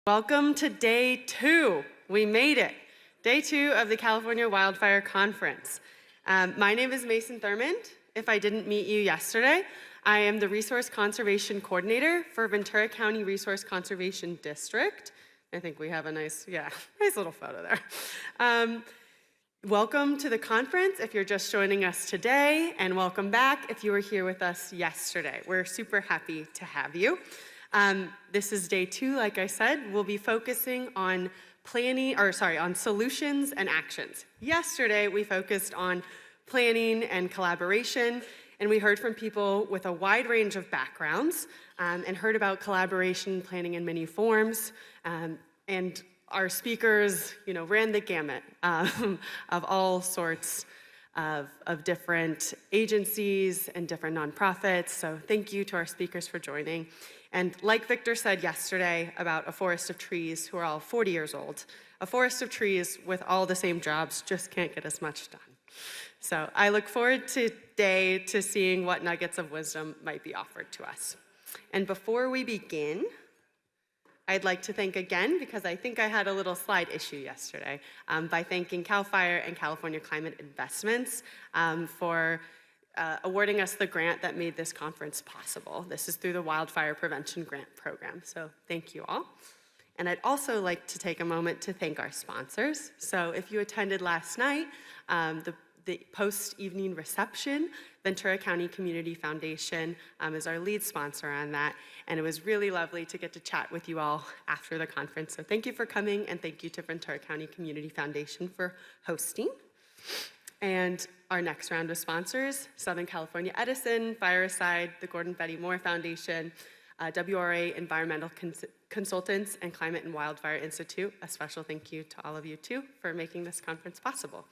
Welcome to day 2. We made it. Day 2 of the California Wildfire Conference. My name is Mason Thurmond. If I didn't meet you yesterday, I am the Resource Conservation Coordinator for Ventura County Resource Conservation District. I think we have a nice little photo there. Welcome to the conference if you're just joining us today, and welcome back if you were here with us yesterday. We're super happy to have you. This is day 2, like I said. We'll be focusing on on solutions and actions. Yesterday, we focused on planning and collaboration, and we heard from people with a wide range of backgrounds, and heard about collaboration planning in many forms, and our speakers, ran the gamut of all sorts of different agencies and different nonprofits. So thank you to our speakers for joining. And like Victor said yesterday about a forest of trees who are all 40 years old, a forest of trees with all the same jobs just can't get as much done. So I look forward today to seeing what nuggets of wisdom might be offered to us. And before we begin, I'd like to thank again, because I think I had a little slide issue yesterday, by thanking CAL FIRE and California Climate Investments for awarding us the grant that made this conference possible. This is through the Wildfire Prevention Grant Program, so thank you all. And I'd also like to take a moment to thank our sponsors. So if you attended last night, the post-evening reception, Ventura County Community Foundation is our lead sponsor on that, and it was really lovely to get to chat with you all after the conference. So thank you for coming, and thank you to Ventura County Community Foundation for hosting. And our next round of sponsors, Southern California Edison, Fireside, the Gordon Betty Moore Foundation, WRA Environmental Consultants, and Climate and Wildfire Institute. A special thank you to all of you too for making this conference possible.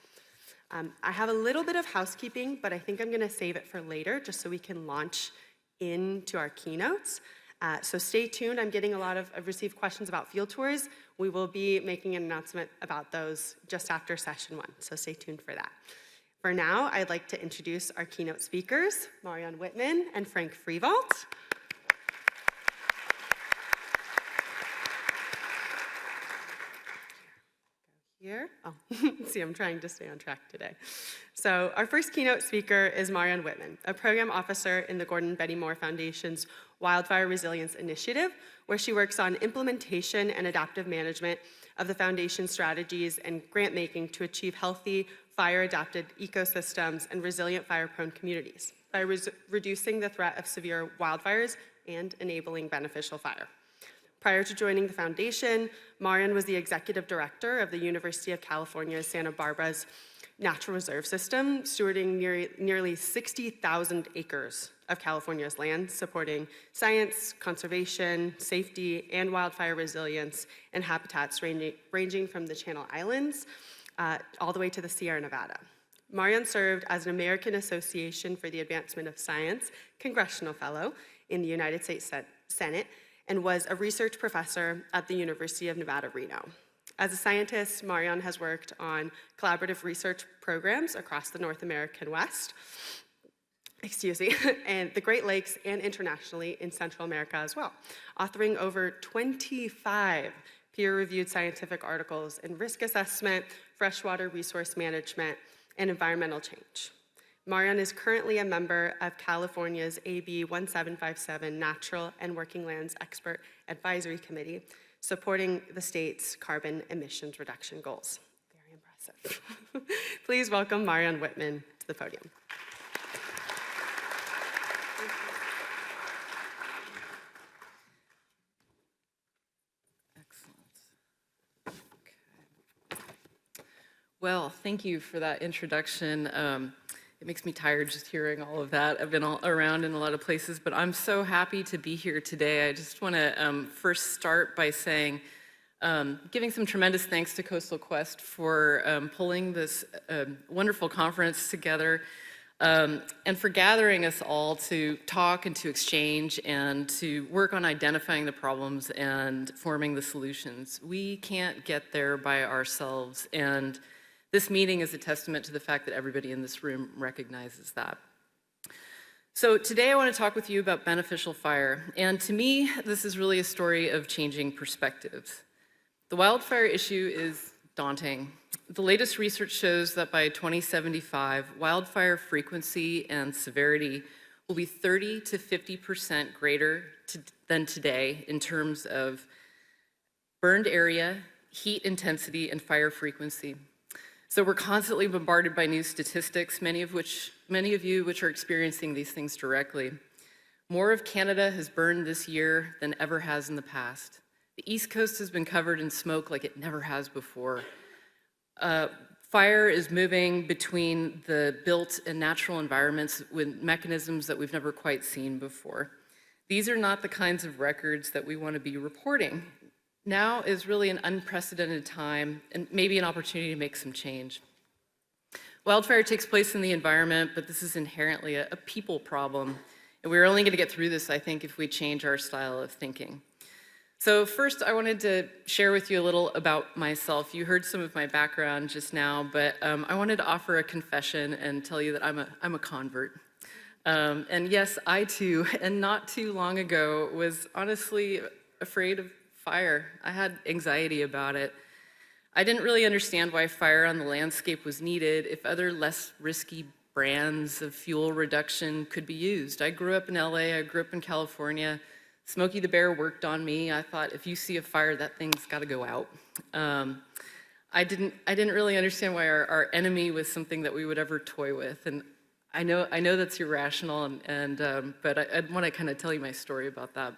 I have a little bit of housekeeping, but I think I'm gonna save it for later just so we can launch into our keynotes. So stay tuned. I've received questions about field tours. We will be making an announcement about those just after session 1, so stay tuned for that. For now, I'd like to introduce our keynote speakers, Marion Wittmann and Frank Frievalt. Here. Oh, see, I'm trying to stay on track today. So our first keynote speaker is Marion Wittmann, a program officer in the Gordon Betty Moore Foundation's Wildfire Resilience Initiative, where she works on implementation and adaptive management of the foundation's strategies and grant making to achieve healthy, fire-adapted ecosystems and resilient fire-prone communities by reducing the threat of severe wildfires and enabling beneficial fire. Prior to joining the foundation, Marion was the executive director of the University of California, Santa Barbara's Natural Reserve System, stewarding nearly 60,000 acres of California's land, supporting science, conservation, safety, and wildfire resilience and habitats ranging from the Channel Islands all the way to the Sierra Nevada. Marion served as an American Association for the Advancement of Science Congressional Fellow in the United States Senate, and was a research professor at the University of Nevada, Reno. As a scientist, Marion has worked on collaborative research programs across the North American West, and the Great Lakes, and internationally in Central America as well, authoring over 25 peer-reviewed scientific articles in risk assessment, freshwater resource management, and environmental change. Marion is currently a member of California's AB 1757 Natural and Working Lands Expert Advisory Committee, supporting the state's carbon emissions reduction goals. Very impressive. Please welcome Marion Wittmann to the podium. Excellent. Okay. Well, thank you for that introduction. It makes me tired just hearing all of that. I've been all around in a lot of places, but I'm so happy to be here today. I just want to first start by saying, giving some tremendous thanks to Coastal Quest for pulling this wonderful conference together, and for gathering us all to talk and to exchange and to work on identifying the problems and forming the solutions. We can't get there by ourselves, and this meeting is a testament to the fact that everybody in this room recognizes that. So today I want to talk with you about beneficial fire. And to me, this is really a story of changing perspectives. The wildfire issue is daunting. The latest research shows that by 2075, wildfire frequency and severity will be 30 to 50% greater than today in terms of burned area, heat intensity, and fire frequency. So we're constantly bombarded by new statistics, many of you which are experiencing these things directly. More of Canada has burned this year than ever has in the past. The East Coast has been covered in smoke like it never has before. Fire is moving between the built and natural environments with mechanisms that we've never quite seen before. These are not the kinds of records that we want to be reporting. Now is really an unprecedented time and maybe an opportunity to make some change. Wildfire takes place in the environment, but this is inherently a people problem. And we're only going to get through this, I think, if we change our style of thinking. So first, I wanted to share with you a little about myself. You heard some of my background just now, but I wanted to offer a confession and tell you that I'm a convert. And yes, I too, and not too long ago, was honestly afraid of fire. I had anxiety about it. I didn't really understand why fire on the landscape was needed if other less risky brands of fuel reduction could be used. I grew up in LA, I grew up in California. Smokey the Bear worked on me. I thought if you see a fire, that thing's gotta go out. I didn't really understand why our enemy was something that we would ever toy with. And I know that's irrational, but I want to kind of tell you my story about that.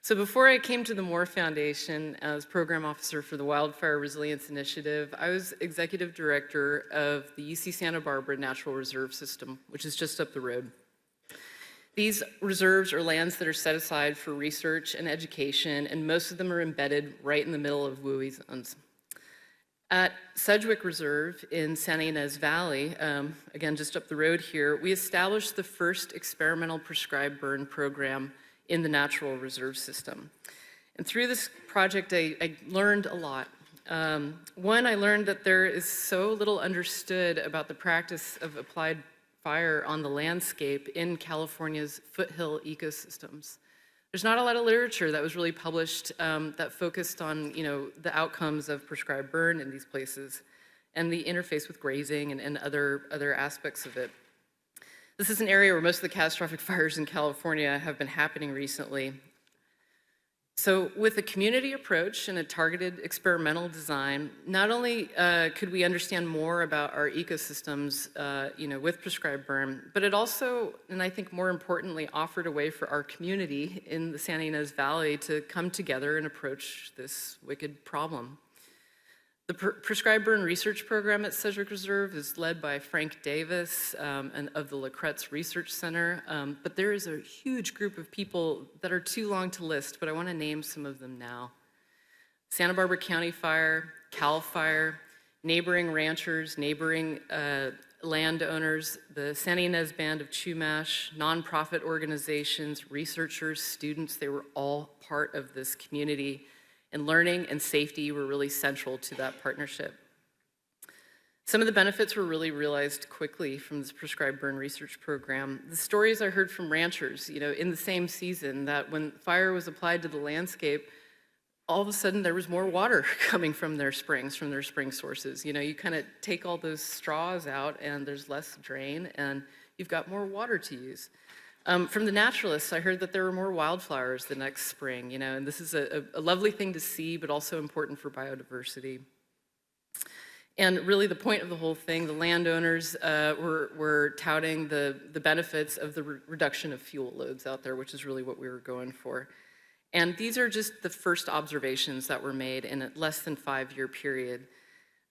So before I came to the Moore Foundation as program officer for the Wildfire Resilience Initiative, I was executive director of the UC Santa Barbara Natural Reserve System, which is just up the road. These reserves are lands that are set aside for research and education, and most of them are embedded right in the middle of WUI zones. At Sedgwick Reserve in Santa Ynez Valley, again just up the road here, we established the first experimental prescribed burn program in the natural reserve system. And through this project, I learned a lot. One, I learned that there is so little understood about the practice of applied fire on the landscape in California's foothill ecosystems. There's not a lot of literature that was really published that focused on the outcomes of prescribed burn in these places and the interface with grazing and other aspects of it. This is an area where most of the catastrophic fires in California have been happening recently. So with a community approach and a targeted experimental design, not only could we understand more about our ecosystems with prescribed burn, but it also, and I think more importantly, offered a way for our community in the Santa Ynez Valley to come together and approach this wicked problem. The Prescribed Burn Research Program at Sedgwick Reserve is led by Frank Davis and of the LaCretz Research Center, but there is a huge group of people that are too long to list, but I want to name some of them now. Santa Barbara County Fire, CAL Fire, neighboring ranchers, neighboring landowners, the Santa Ynez Band of Chumash, nonprofit organizations, researchers, students, they were all part of this community. And learning and safety were really central to that partnership. Some of the benefits were really realized quickly from this prescribed burn research program. The stories I heard from ranchers, in the same season, that when fire was applied to the landscape, all of a sudden there was more water coming from their spring sources. You kind of take all those straws out and there's less drain and you've got more water to use. From the naturalists, I heard that there were more wildflowers the next spring, and this is a lovely thing to see, but also important for biodiversity. And really the point of the whole thing, the landowners were touting the benefits of the reduction of fuel loads out there, which is really what we were going for. And these are just the first observations that were made in a less than 5-year period.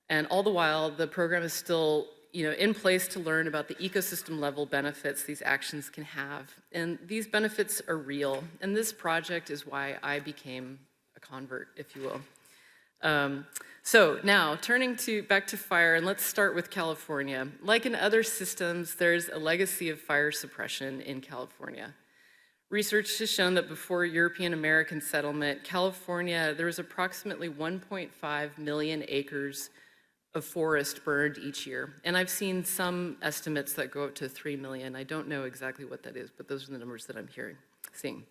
And all the while, the program is still in place to learn about the ecosystem level benefits these actions can have. And these benefits are real. And this project is why I became a convert, if you will. So now, turning back to fire, and let's start with California. Like in other systems, there's a legacy of fire suppression in California. Research has shown that before European American settlement, California, there was approximately 1.5 million acres of forest burned each year. And I've seen some estimates that go up to 3 million. I don't know exactly what that is, but those are the numbers that I'm seeing.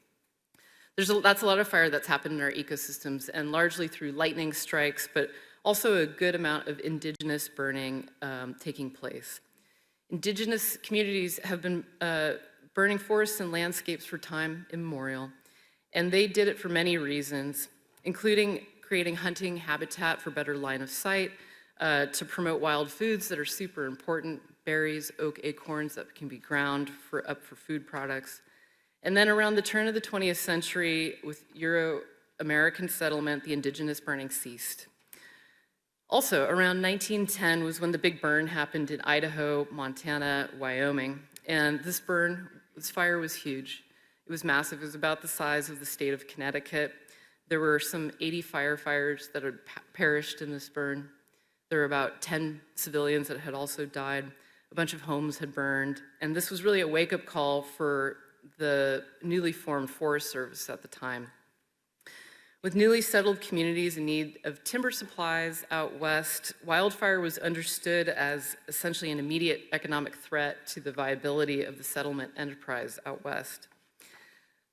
That's a lot of fire that's happened in our ecosystems, and largely through lightning strikes, but also a good amount of indigenous burning taking place. Indigenous communities have been burning forests and landscapes for time immemorial, and they did it for many reasons, including creating hunting habitat for better line of sight, to promote wild foods that are super important, berries, oak acorns that can be ground up for food products. And then around the turn of the 20th century, with Euro-American settlement, the indigenous burning ceased. Also, around 1910 was when the big burn happened in Idaho, Montana, Wyoming. And this fire was huge. It was massive. It was about the size of the state of Connecticut. There were some 80 firefighters that had perished in this burn. There were about 10 civilians that had also died. A bunch of homes had burned. And this was really a wake-up call for the newly formed Forest Service at the time. With newly settled communities in need of timber supplies out west, wildfire was understood as essentially an immediate economic threat to the viability of the settlement enterprise out west.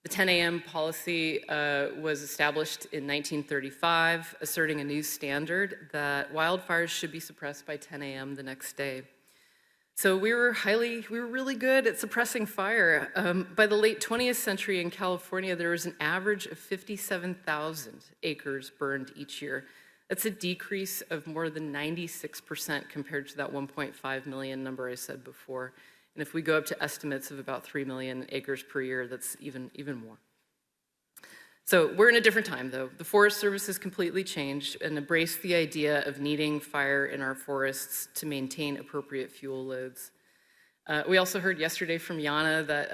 The 10 a.m. policy was established in 1935, asserting a new standard that wildfires should be suppressed by 10 a.m. the next day. So we were really good at suppressing fire. By the late 20th century in California, there was an average of 57,000 acres burned each year. That's a decrease of more than 96% compared to that 1.5 million number I said before. And if we go up to estimates of about 3 million acres per year, that's even more. So we're in a different time, though. The Forest Service has completely changed and embraced the idea of needing fire in our forests to maintain appropriate fuel loads. We also heard yesterday from Yana that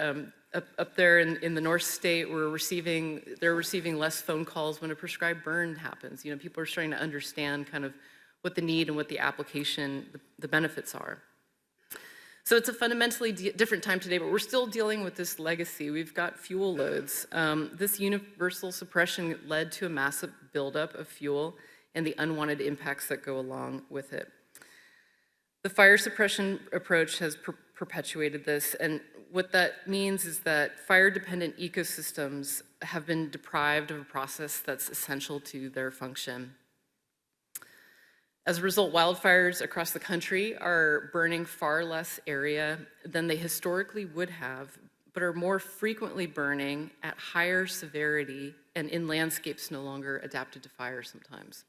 up there in the North State, they're receiving less phone calls when a prescribed burn happens. You know, people are starting to understand kind of what the need and what the application, the benefits are. So it's a fundamentally different time today, but we're still dealing with this legacy. We've got fuel loads. This universal suppression led to a massive buildup of fuel and the unwanted impacts that go along with it. The fire suppression approach has perpetuated this, and what that means is that fire-dependent ecosystems have been deprived of a process that's essential to their function. As a result, wildfires across the country are burning far less area than they historically would have, but are more frequently burning at higher severity and in landscapes no longer adapted to fire sometimes.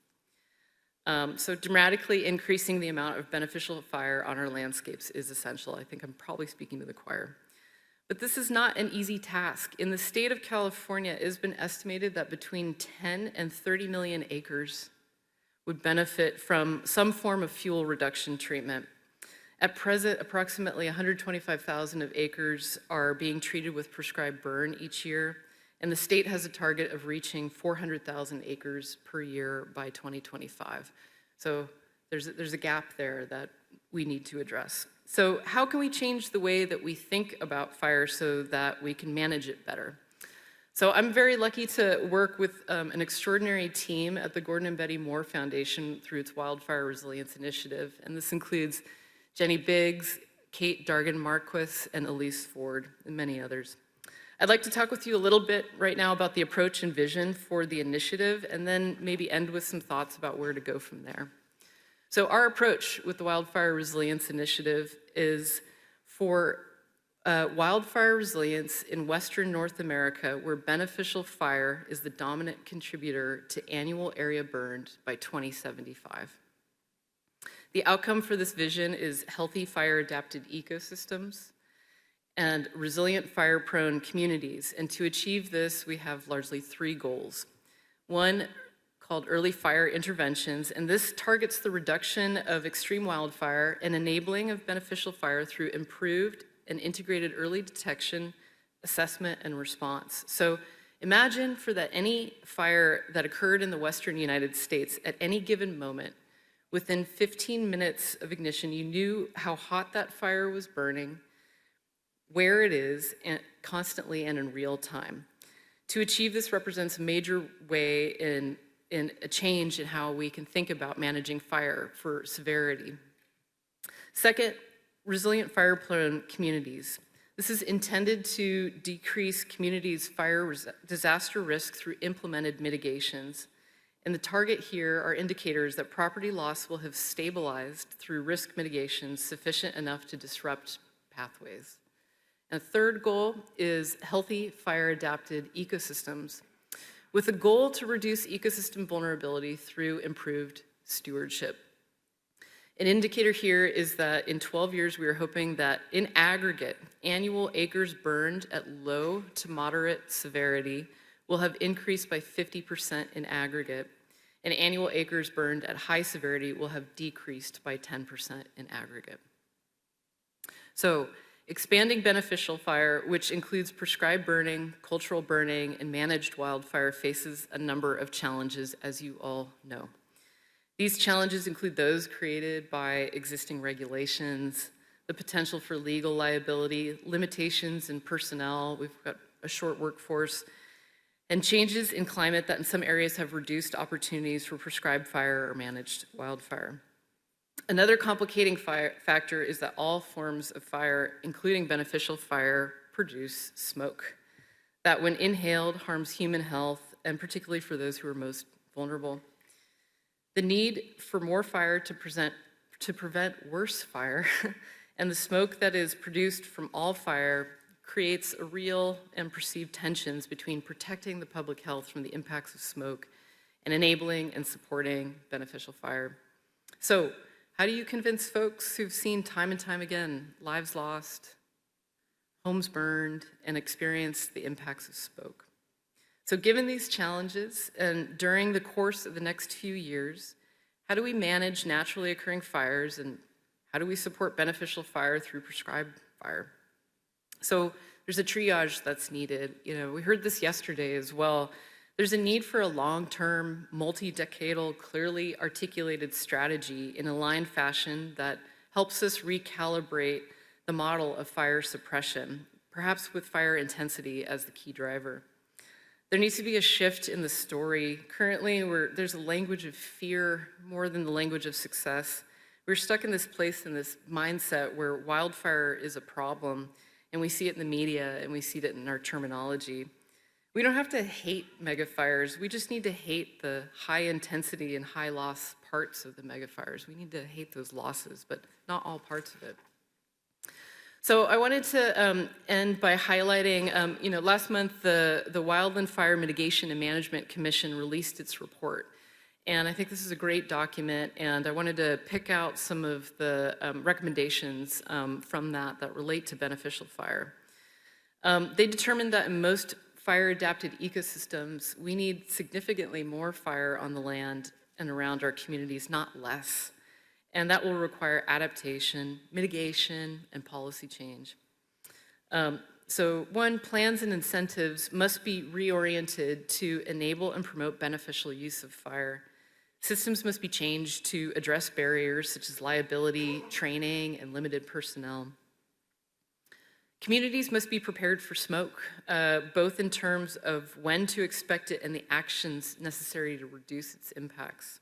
So dramatically increasing the amount of beneficial fire on our landscapes is essential. I think I'm probably speaking to the choir. But this is not an easy task. In the state of California, it has been estimated that between 10 and 30 million acres would benefit from some form of fuel reduction treatment. At present, approximately 125,000 of acres are being treated with prescribed burn each year, and the state has a target of reaching 400,000 acres per year by 2025. So there's a gap there that we need to address. So how can we change the way that we think about fire so that we can manage it better? So I'm very lucky to work with an extraordinary team at the Gordon and Betty Moore Foundation through its Wildfire Resilience Initiative, and this includes Jenny Biggs, Kate Dargan-Marquis, and Elise Ford, and many others. I'd like to talk with you a little bit right now about the approach and vision for the initiative, and then maybe end with some thoughts about where to go from there. So our approach with the Wildfire Resilience Initiative is for wildfire resilience in Western North America, where beneficial fire is the dominant contributor to annual area burned by 2075. The outcome for this vision is healthy fire-adapted ecosystems and resilient fire-prone communities. And to achieve this, we have largely three goals. One, called early fire interventions, and this targets the reduction of extreme wildfire and enabling of beneficial fire through improved and integrated early detection, assessment, and response. So imagine for that any fire that occurred in the Western United States at any given moment, within 15 minutes of ignition, you knew how hot that fire was burning, where it is, and constantly and in real time. To achieve this represents a major way in in a change in how we can think about managing fire for severity. Second, resilient fire-prone communities. This is intended to decrease communities' fire disaster risk through implemented mitigations. And the target here are indicators that property loss will have stabilized through risk mitigations sufficient enough to disrupt pathways. And the third goal is healthy fire-adapted ecosystems, with a goal to reduce ecosystem vulnerability through improved stewardship. An indicator here is that in 12 years, we are hoping that in aggregate, annual acres burned at low to moderate severity will have increased by 50% in aggregate, and annual acres burned at high severity will have decreased by 10% in aggregate. So, expanding beneficial fire, which includes prescribed burning, cultural burning, and managed wildfire, faces a number of challenges, as you all know. These challenges include those created by existing regulations, the potential for legal liability, limitations in personnel, we've got a short workforce, and changes in climate that in some areas have reduced opportunities for prescribed fire or managed wildfire. Another complicating factor is that all forms of fire, including beneficial fire, produce smoke that, when inhaled, harms human health, and particularly for those who are most vulnerable. The need for more fire to prevent worse fire and the smoke that is produced from all fire creates a real and perceived tensions between protecting the public health from the impacts of smoke and enabling and supporting beneficial fire. So, how do you convince folks who've seen time and time again lives lost, homes burned, and experienced the impacts of smoke? So given these challenges, and during the course of the next few years, how do we manage naturally occurring fires, and how do we support beneficial fire through prescribed fire? So there's a triage that's needed. We heard this yesterday as well. There's a need for a long-term, multi-decadal, clearly articulated strategy in a aligned fashion that helps us recalibrate the model of fire suppression, perhaps with fire intensity as the key driver. There needs to be a shift in the story. Currently, there's a language of fear more than the language of success. We're stuck in this place, in this mindset where wildfire is a problem, and we see it in the media, and we see it in our terminology. We don't have to hate megafires. We just need to hate the high intensity and high loss parts of the megafires. We need to hate those losses, but not all parts of it. So I wanted to end by highlighting, last month the Wildland Fire Mitigation and Management Commission released its report. And I think this is a great document, and I wanted to pick out some of the recommendations from that relate to beneficial fire. They determined that in most fire-adapted ecosystems, we need significantly more fire on the land and around our communities, not less. And that will require adaptation, mitigation, and policy change. So one, plans and incentives must be reoriented to enable and promote beneficial use of fire. Systems must be changed to address barriers such as liability, training, and limited personnel. Communities must be prepared for smoke, both in terms of when to expect it and the actions necessary to reduce its impacts.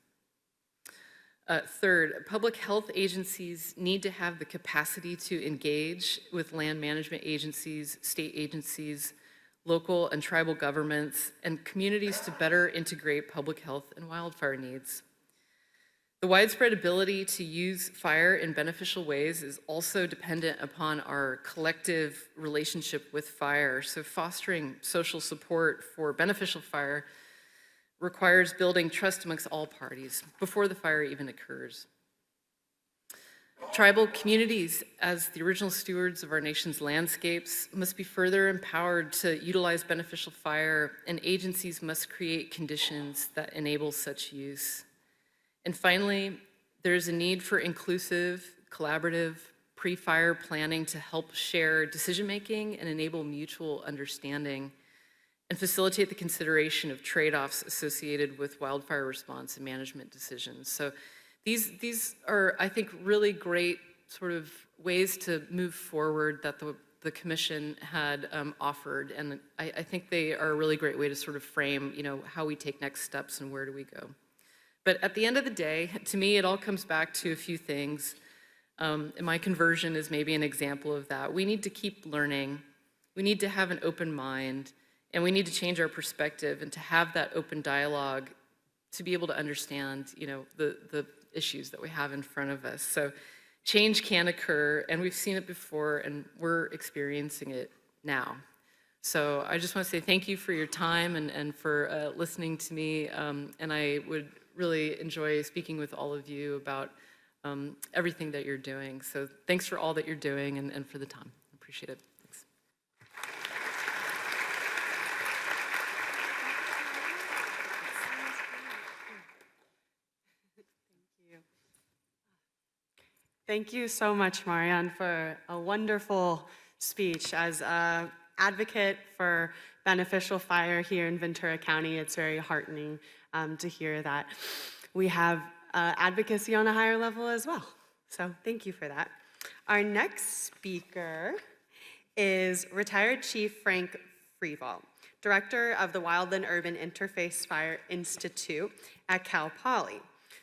Third, public health agencies need to have the capacity to engage with land management agencies, state agencies, local and tribal governments, and communities to better integrate public health and wildfire needs. The widespread ability to use fire in beneficial ways is also dependent upon our collective relationship with fire. So fostering social support for beneficial fire requires building trust amongst all parties before the fire even occurs. Tribal communities, as the original stewards of our nation's landscapes, must be further empowered to utilize beneficial fire, and agencies must create conditions that enable such use. And finally, there's a need for inclusive, collaborative, pre-fire planning to help share decision-making and enable mutual understanding, and facilitate the consideration of trade-offs associated with wildfire response and management decisions. So these are, I think, really great sort of ways to move forward that the the commission had offered, and I think they are a really great way to sort of frame, how we take next steps and where do we go. But at the end of the day, to me, it all comes back to a few things. And my conversion is maybe an example of that. We need to keep learning. We need to have an open mind, and we need to change our perspective and to have that open dialogue to be able to understand, the issues that we have in front of us. So change can occur, and we've seen it before, and we're experiencing it now. So I just want to say thank you for your time and for listening to me, and I would really enjoy speaking with all of you about everything that you're doing. So thanks for all that you're doing and for the time. I appreciate it. Thanks. Thank you so much, Marion, for a wonderful speech. As an advocate for beneficial fire here in Ventura County, it's very heartening to hear that we have advocacy on a higher level as well. So thank you for that. Our next speaker is retired Chief Frank Frievalt, Director of the Wildland Urban Interface Fire Institute at Cal Poly.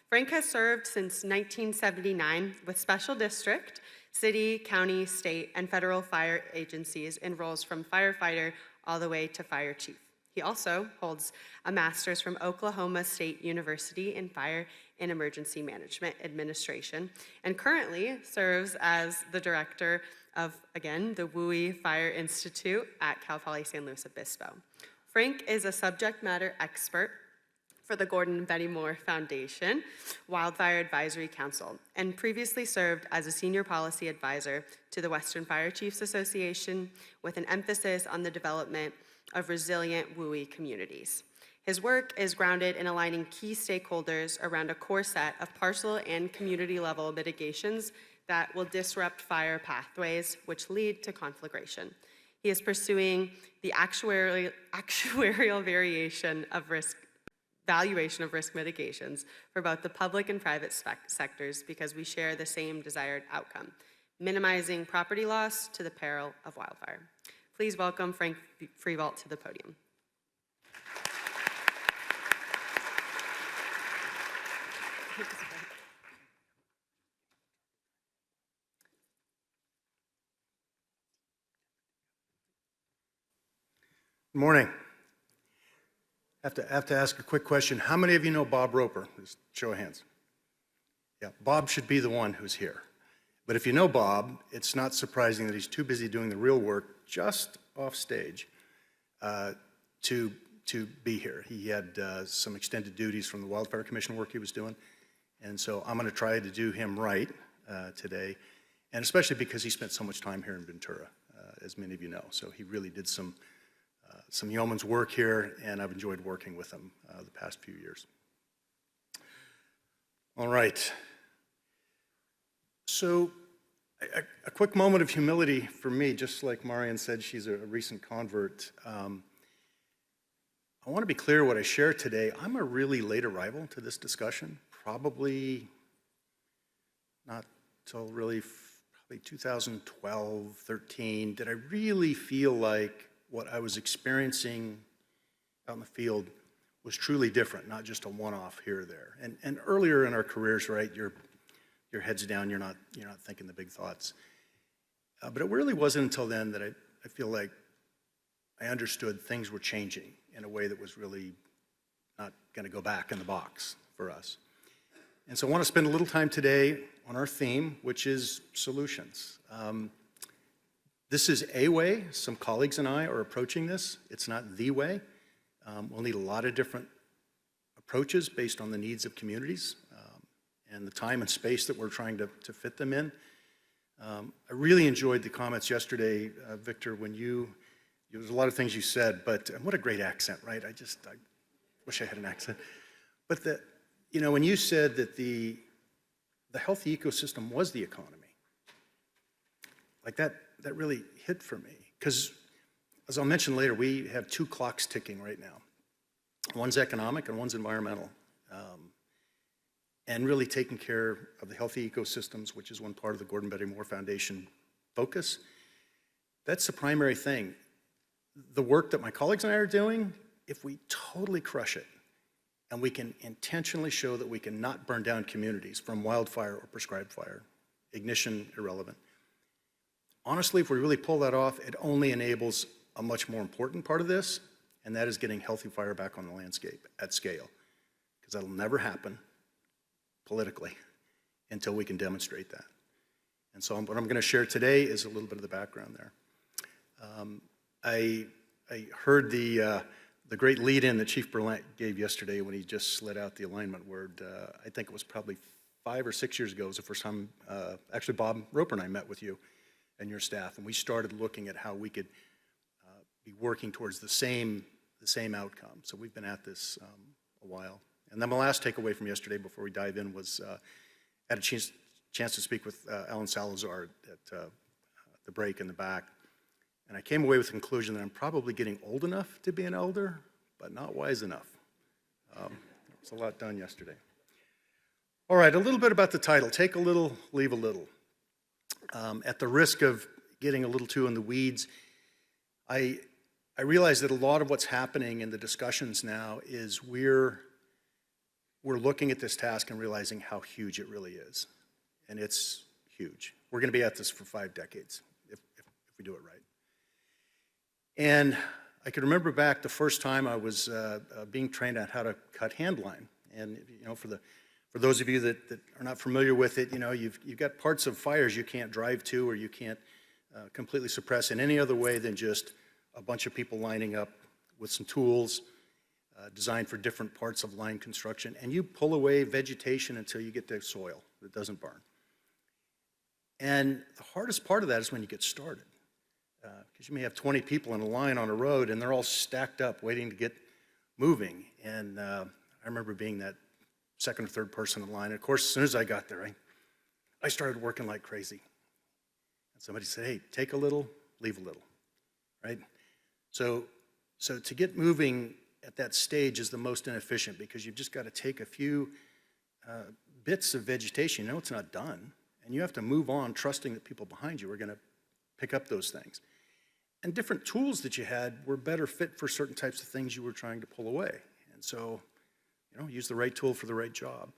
Frank has served since 1979 with special district, city, county, state, and federal fire agencies in roles from firefighter all the way to fire chief. He also holds a master's from Oklahoma State University in Fire and Emergency Management Administration, and currently serves as the director of, again, the WUI Fire Institute at Cal Poly San Luis Obispo. Frank is a subject matter expert for the Gordon and Betty Moore Foundation Wildfire Advisory Council, and previously served as a senior policy advisor to the Western Fire Chiefs Association with an emphasis on the development of resilient WUI communities. His work is grounded in aligning key stakeholders around a core set of parcel and community level mitigations that will disrupt fire pathways which lead to conflagration. He is pursuing the actuarial valuation of risk mitigations for both the public and private sectors because we share the same desired outcome, minimizing property loss to the peril of wildfire. Please welcome Frank Frievalt to the podium. Good morning. I have to ask a quick question. How many of you know Bob Roper? Just show of hands. Yeah, Bob should be the one who's here. But if you know Bob, it's not surprising that he's too busy doing the real work just off stage to be here. He had some extended duties from the Wildfire Commission work he was doing, and so I'm going to try to do him right today, and especially because he spent so much time here in Ventura, as many of you know. So he really did some yeoman's work here, and I've enjoyed working with him the past few years. All right. So a quick moment of humility for me, just like Marion said, she's a recent convert. I want to be clear what I share today. I'm a really late arrival to this discussion, probably not till really probably 2012, 13. Did I really feel like what I was experiencing out in the field was truly different, not just a one-off here or there. And earlier in our careers, right, your head's down, you're not thinking the big thoughts. But it really wasn't until then that I feel like I understood things were changing in a way that was really not going to go back in the box for us. And so I want to spend a little time today on our theme, which is solutions. This is a way. Some colleagues and I are approaching this. It's not the way. We'll need a lot of different approaches based on the needs of communities and the time and space that we're trying to fit them in. I really enjoyed the comments yesterday, Victor, when there was a lot of things you said, but what a great accent, right? I wish I had an accent. But when you said that the healthy ecosystem was the economy, like that really hit for me. Because as I'll mention later, we have two clocks ticking right now. One's economic and one's environmental. And really taking care of the healthy ecosystems, which is one part of the Gordon Betty Moore Foundation focus, That's the primary thing. The work that my colleagues and I are doing, if we totally crush it, and we can intentionally show that we can not burn down communities from wildfire or prescribed fire, ignition irrelevant. Honestly, if we really pull that off, it only enables a much more important part of this, and that is getting healthy fire back on the landscape at scale. Because that'll never happen politically until we can demonstrate that. And so what I'm going to share today is a little bit of the background there. I heard the great lead-in that Chief Berlant gave yesterday when he just slid out the alignment word. I think it was probably 5 or 6 years ago. It was the first time, actually Bob Roper and I met with you and your staff, and we started looking at how we could be working towards the same outcome. So we've been at this a while. And then my last takeaway from yesterday before we dive in was I had a chance to speak with Alan Salazar at the break in the back. And I came away with the conclusion that I'm probably getting old enough to be an elder, but not wise enough. There's a lot done yesterday. All right, a little bit about the title, Take a Little, Leave a Little. At the risk of getting a little too in the weeds, I realize that a lot of what's happening in the discussions now is we're looking at this task and realizing how huge it really is. And it's huge. We're going to be at this for 5 decades if we do it right. And I can remember back the first time I was being trained on how to cut hand line. And for those of you that are not familiar with it, you've got parts of fires you can't drive to or you can't completely suppress in any other way than just a bunch of people lining up with some tools designed for different parts of line construction, and you pull away vegetation until you get to soil that doesn't burn. And the hardest part of that is when you get started, because you may have 20 people in a line on a road and they're all stacked up waiting to get moving. And I remember being that second or third person in line. And of course, as soon as I got there, I started working like crazy. And somebody said, hey, take a little, leave a little, right? So to get moving at that stage is the most inefficient because you've just got to take a few bits of vegetation. It's not done. And you have to move on trusting that people behind you are going to pick up those things. And different tools that you had were better fit for certain types of things you were trying to pull away. And so, use the right tool for the right job.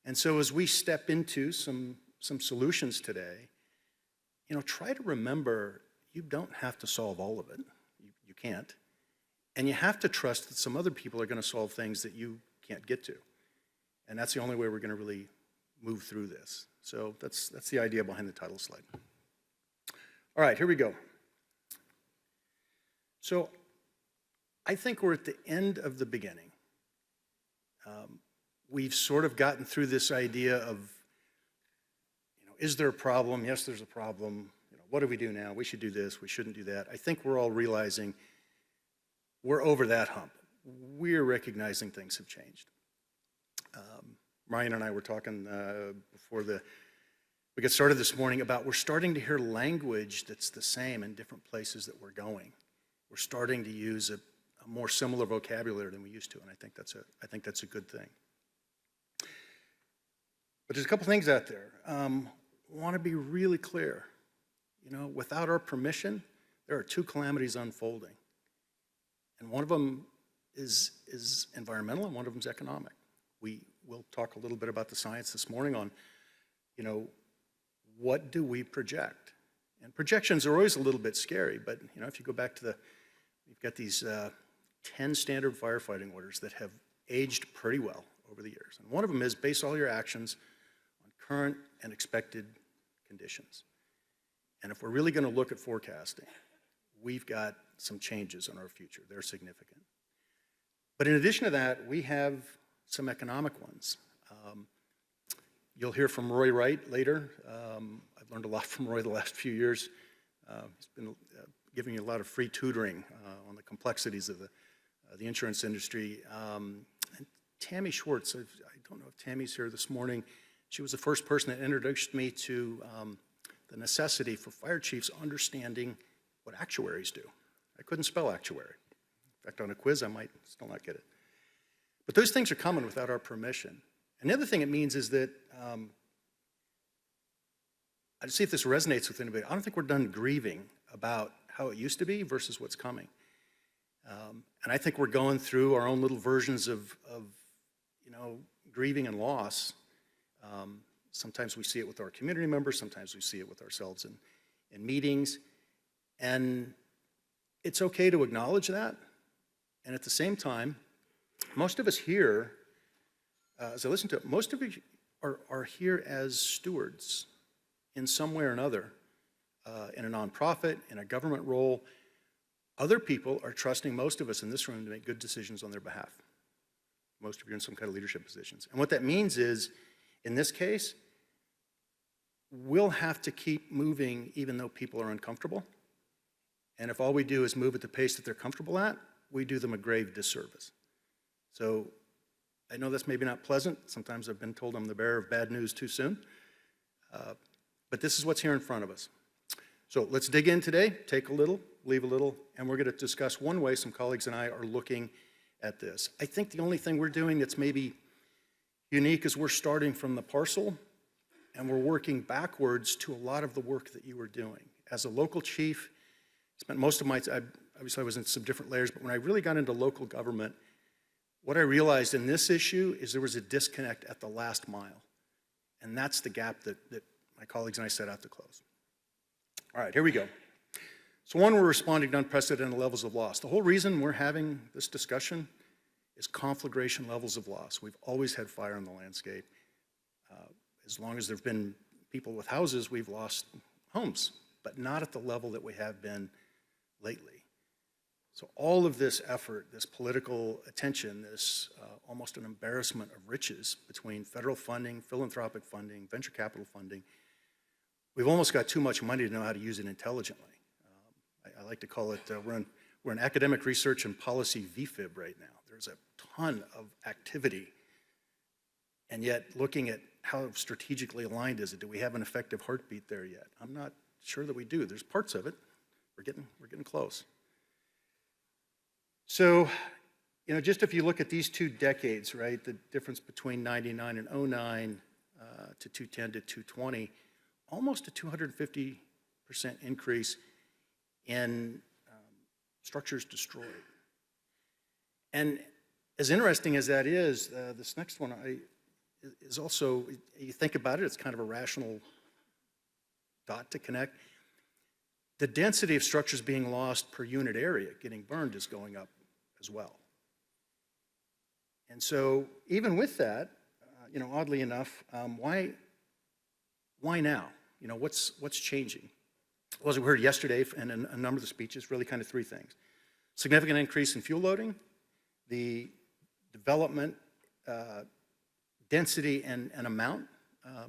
And so as we step into some solutions today, try to remember you don't have to solve all of it. You can't. And you have to trust that some other people are going to solve things that you can't get to. And that's the only way we're going to really move through this. So that's the idea behind the title slide. All right, here we go. So I think we're at the end of the beginning. We've sort of gotten through this idea of, is there a problem? Yes, there's a problem. What do we do now? We should do this. We shouldn't do that. I think we're all realizing we're over that hump. We're recognizing things have changed. Marion and I were talking before we got started this morning about we're starting to hear language that's the same in different places that we're going. We're starting to use a more similar vocabulary than we used to, and I think that's a good thing. But there's a couple things out there. I want to be really clear. Without our permission, there are 2 calamities unfolding. And one of them is environmental and one of them is economic. We will talk a little bit about the science this morning on, what do we project? And projections are always a little bit scary, but if you go back to we've got these 10 standard firefighting orders that have aged pretty well over the years. And one of them is base all your actions on current and expected conditions. And if we're really going to look at forecasting, we've got some changes in our future. They're significant. But in addition to that, we have some economic ones. You'll hear from Roy Wright later. I've learned a lot from Roy the last few years. He's been giving you a lot of free tutoring on the complexities of the insurance industry. And Tammy Schwartz, I don't know if Tammy's here this morning. She was the first person that introduced me to the necessity for fire chiefs understanding what actuaries do. I couldn't spell actuary. In fact, on a quiz, I might still not get it. But those things are coming without our permission. And the other thing it means is that, I'd see if this resonates with anybody. I don't think we're done grieving about how it used to be versus what's coming. And I think we're going through our own little versions of grieving and loss. Sometimes we see it with our community members, sometimes we see it with ourselves in meetings. And it's okay to acknowledge that. And at the same time, most of us here, as I listen to it, most of you are here as stewards in some way or another, in a nonprofit, in a government role. Other people are trusting most of us in this room to make good decisions on their behalf. Most of you are in some kind of leadership positions. And what that means is, in this case, we'll have to keep moving even though people are uncomfortable. And if all we do is move at the pace that they're comfortable at, we do them a grave disservice. So I know that's maybe not pleasant. Sometimes I've been told I'm the bearer of bad news too soon. But this is what's here in front of us. So let's dig in today, take a little, leave a little, and we're going to discuss one way some colleagues and I are looking at this. I think the only thing we're doing that's maybe unique is we're starting from the parcel and we're working backwards to a lot of the work that you were doing. As a local chief, spent most of my time, obviously I was in some different layers, but when I really got into local government, what I realized in this issue is there was a disconnect at the last mile. And that's the gap that my colleagues and I set out to close. All right, here we go. So one, we're responding to unprecedented levels of loss. The whole reason we're having this discussion is conflagration levels of loss. We've always had fire in the landscape. As long as there have been people with houses, we've lost homes, but not at the level that we have been lately. So all of this effort, this political attention, this almost an embarrassment of riches between federal funding, philanthropic funding, venture capital funding, we've almost got too much money to know how to use it intelligently. I like to call it, we're in academic research and policy VFib right now. There's a ton of activity, and yet looking at how strategically aligned is it? Do we have an effective heartbeat there yet? I'm not sure that we do. There's parts of it. We're getting close. So, just if you look at these 2 decades, right, the difference between 99 and 09 to 210 to 220, almost a 250% increase in structures destroyed. And as interesting as that is, this next one is also, you think about it, it's kind of a rational dot to connect. The density of structures being lost per unit area, getting burned, is going up as well. And so even with that, oddly enough, why now? What's changing? Well, as we heard yesterday in a number of the speeches, really kind of 3 things. Significant increase in fuel loading, the development, density and amount.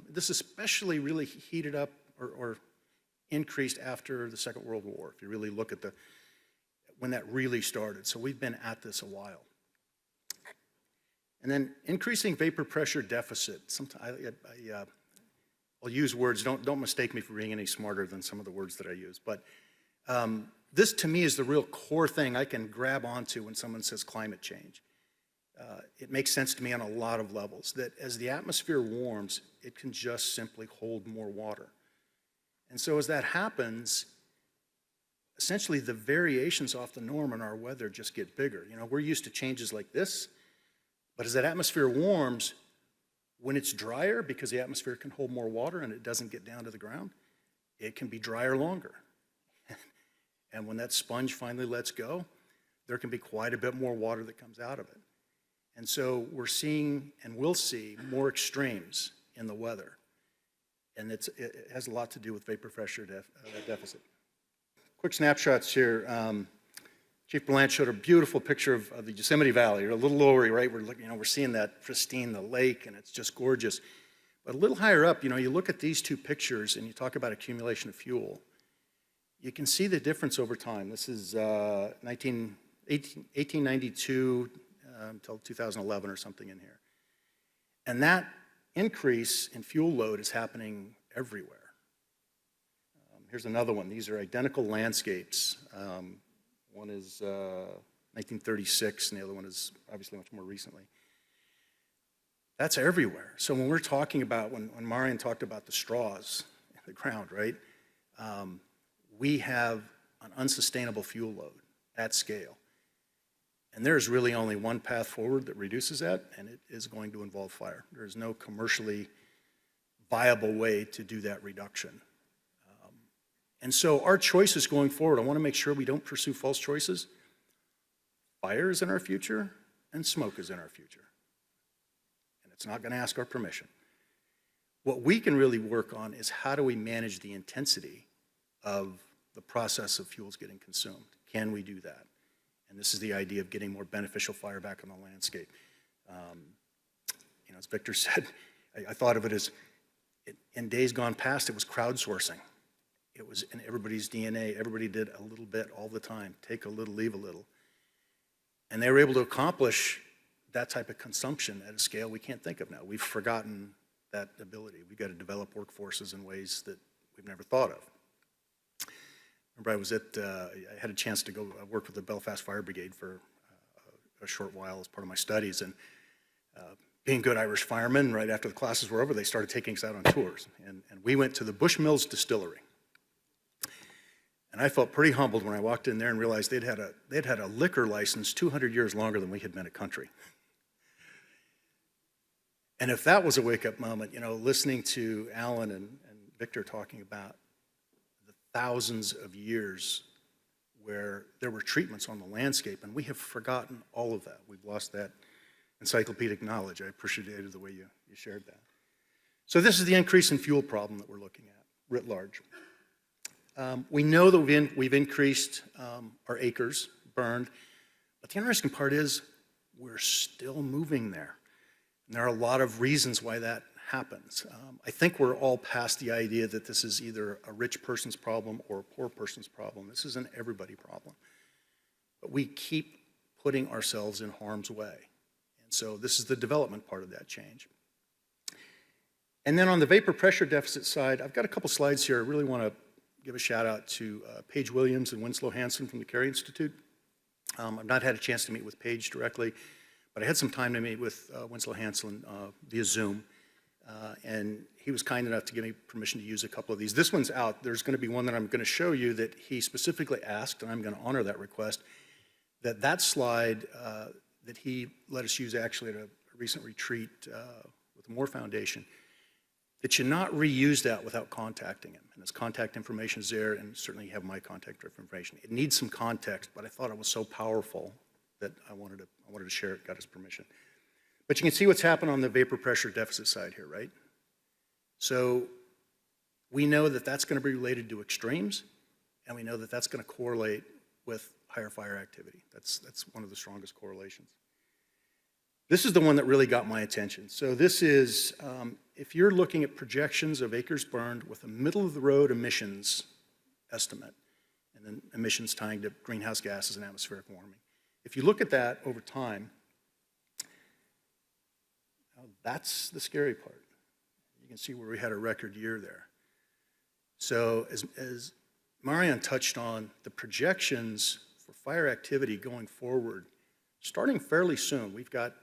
This especially really heated up or increased after the Second World War, if you really look at when that really started. So we've been at this a while. And then increasing vapor pressure deficit. I'll use words, don't mistake me for being any smarter than some of the words that I use, but this to me is the real core thing I can grab onto when someone says climate change. It makes sense to me on a lot of levels, that as the atmosphere warms, it can just simply hold more water. And so as that happens, essentially the variations off the norm in our weather just get bigger. We're used to changes like this, but as that atmosphere warms, when it's drier, because the atmosphere can hold more water and it doesn't get down to the ground, it can be drier longer. And when that sponge finally lets go, there can be quite a bit more water that comes out of it. And so we're seeing and will see more extremes in the weather. And it has a lot to do with vapor pressure deficit. Quick snapshots here. Chief Blanche showed a beautiful picture of the Yosemite Valley, or a little lower, right? We're seeing that pristine, the lake, and it's just gorgeous. But a little higher up, you look at these 2 pictures and you talk about accumulation of fuel. You can see the difference over time. This is 1892 until 2011 or something in here. And that increase in fuel load is happening everywhere. Here's another one. These are identical landscapes. One is 1936, and the other one is obviously much more recently. That's everywhere. So when we're talking about, when Marion talked about the straws in the ground, right? We have on unsustainable fuel load at scale. And there's really only one path forward that reduces that, and it is going to involve fire. There's no commercially viable way to do that reduction. And so our choices going forward, I want to make sure we don't pursue false choices. Fire is in our future, and smoke is in our future. And it's not going to ask our permission. What we can really work on is how do we manage the intensity of the process of fuels getting consumed? Can we do that? And this is the idea of getting more beneficial fire back on the landscape. As Victor said, I thought of it as, in days gone past, it was crowdsourcing. It was in everybody's DNA. Everybody did a little bit all the time. Take a little, leave a little. And they were able to accomplish that type of consumption at a scale we can't think of now. We've forgotten that ability. We've got to develop workforces in ways that we've never thought of. Remember, I had a chance to go work with the Belfast Fire Brigade for a short while as part of my studies, and being good Irish firemen, right after the classes were over, they started taking us out on tours, and we went to the Bushmills Distillery. And I felt pretty humbled when I walked in there and realized they'd had a liquor license 200 years longer than we had been a country. And if that was a wake-up moment, listening to Alan and Victor talking about the thousands of years where there were treatments on the landscape, and we have forgotten all of that. We've lost that encyclopedic knowledge. I appreciated the way you shared that. So this is the increase in fuel problem that we're looking at, writ large. We know that we've increased our acres burned, but the interesting part is we're still moving there. And there are a lot of reasons why that happens. I think we're all past the idea that this is either a rich person's problem or a poor person's problem. This is an everybody problem. But we keep putting ourselves in harm's way. And so this is the development part of that change. And then on the vapor pressure deficit side, I've got a couple slides here. I really want to give a shout out to Paige Williams and Winslow Hansen from the Carey Institute. I've not had a chance to meet with Paige directly, but I had some time to meet with Winslow Hansen via Zoom, and he was kind enough to give me permission to use a couple of these. This one's out. There's going to be one that I'm going to show you that he specifically asked, and I'm going to honor that request, that slide that he let us use actually at a recent retreat with the Moore Foundation, that you not reuse that without contacting him. And his contact information is there, and certainly you have my contact information. It needs some context, but I thought it was so powerful that I wanted to share it, got his permission. But you can see what's happened on the vapor pressure deficit side here, right? So we know that that's going to be related to extremes, and we know that that's going to correlate with higher fire activity. That's one of the strongest correlations. This is the one that really got my attention. So this is, if you're looking at projections of acres burned with a middle-of-the-road emissions estimate, and then emissions tying to greenhouse gases and atmospheric warming. If you look at that over time, that's the scary part. You can see where we had a record year there. So as Marion touched on, the projections for fire activity going forward, starting fairly soon, we've got,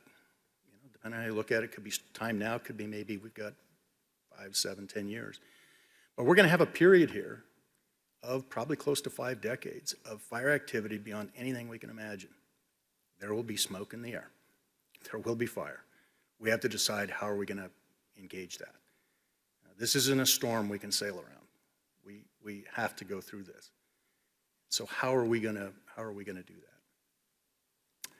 depending on how you look at it, could be time now, could be maybe we've got 5, 7, 10 years. But we're going to have a period here of probably close to 5 decades of fire activity beyond anything we can imagine. There will be smoke in the air. There will be fire. We have to decide how are we going to engage that. This isn't a storm we can sail around. We have to go through this. So how are we going to do that?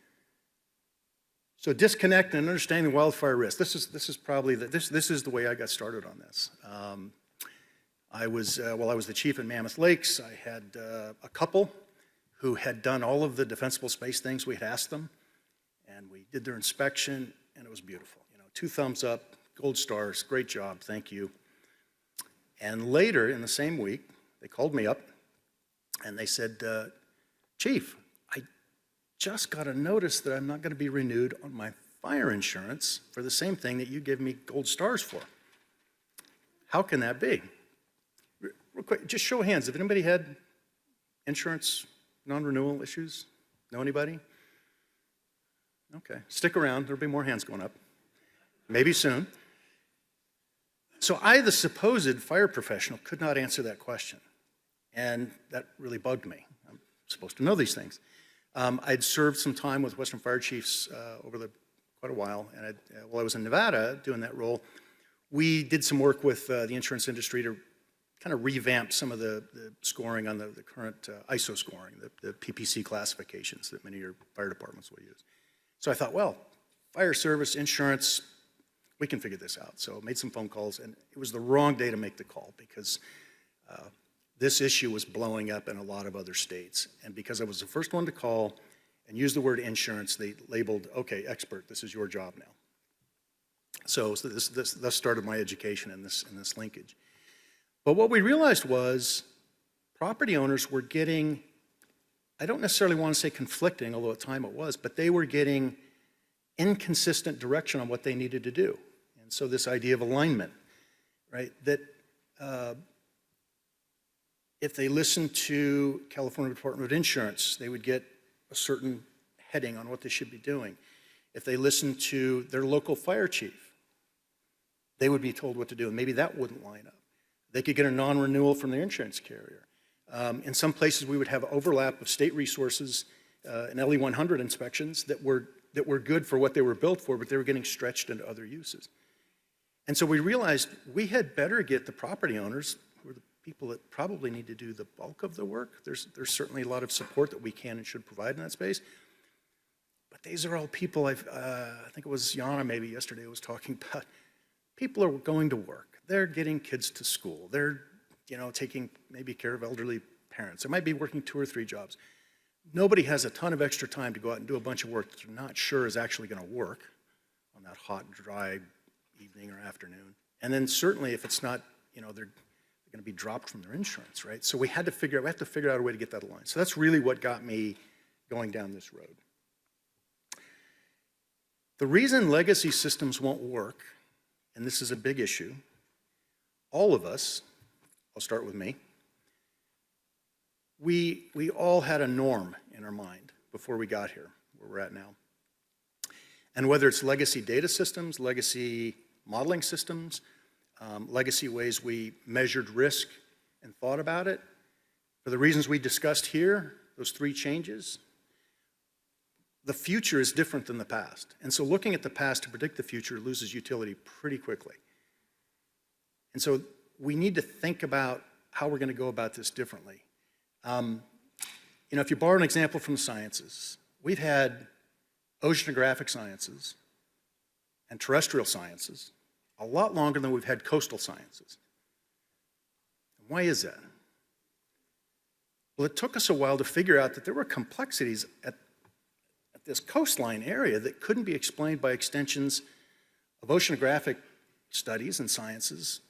So disconnect and understanding wildfire risk. This is probably this is the way I got started on this. I was while I was the chief at Mammoth Lakes, I had a couple who had done all of the defensible space things we had asked them, and we did their inspection, and it was beautiful. 2 thumbs up, gold stars, great job, thank you. And later in the same week, they called me up, and they said, Chief, I just got a notice that I'm not going to be renewed on my fire insurance for the same thing that you gave me gold stars for. How can that be? Real quick, just show of hands. Have anybody had insurance non-renewal issues? Know anybody? Okay, stick around. There'll be more hands going up. Maybe soon. So I, the supposed fire professional, could not answer that question. And that really bugged me. I'm supposed to know these things. I'd served some time with Western Fire Chiefs over quite a while, and while I was in Nevada doing that role, we did some work with the insurance industry to kind of revamp some of the scoring on the current ISO scoring, the PPC classifications that many of your fire departments will use. So I thought, well, fire service, insurance, we can figure this out. So I made some phone calls, and it was the wrong day to make the call because this issue was blowing up in a lot of other states. And because I was the first one to call and use the word insurance, they labeled, okay, expert, this is your job now. So this started my education in this linkage. But what we realized was property owners were getting, I don't necessarily want to say conflicting, although at the time it was, but they were getting inconsistent direction on what they needed to do. And so this idea of alignment, right, that if they listened to California Department of Insurance, they would get a certain heading on what they should be doing. If they listened to their local fire chief, they would be told what to do, and maybe that wouldn't line up. They could get a non-renewal from their insurance carrier. In some places, we would have overlap of state resources and LE 100 inspections that were good for what they were built for, but they were getting stretched into other uses. And so we realized we had better get the property owners, who are the people that probably need to do the bulk of the work. There's certainly a lot of support that we can and should provide in that space. But these are all people, I think it was Yana maybe yesterday was talking about. People are going to work. They're getting kids to school. They're, taking maybe care of elderly parents. They might be working 2 or 3 jobs. Nobody has a ton of extra time to go out and do a bunch of work that they're not sure is actually going to work on that hot, dry evening or afternoon. And then certainly if it's not, they're going to be dropped from their insurance, right? So we have to figure out a way to get that aligned. So that's really what got me going down this road. The reason legacy systems won't work, and this is a big issue, all of us, I'll start with me, we all had a norm in our mind before we got here, where we're at now. And whether it's legacy data systems, legacy modeling systems, legacy ways we measured risk and thought about it, for the reasons we discussed here, those 3 changes, the future is different than the past. And so looking at the past to predict the future loses utility pretty quickly. And so we need to think about how we're going to go about this differently. If you borrow an example from the sciences, we've had oceanographic sciences and terrestrial sciences a lot longer than we've had coastal sciences. Why is that? Well, it took us a while to figure out that there were complexities at this coastline area that couldn't be explained by extensions of oceanographic studies and sciences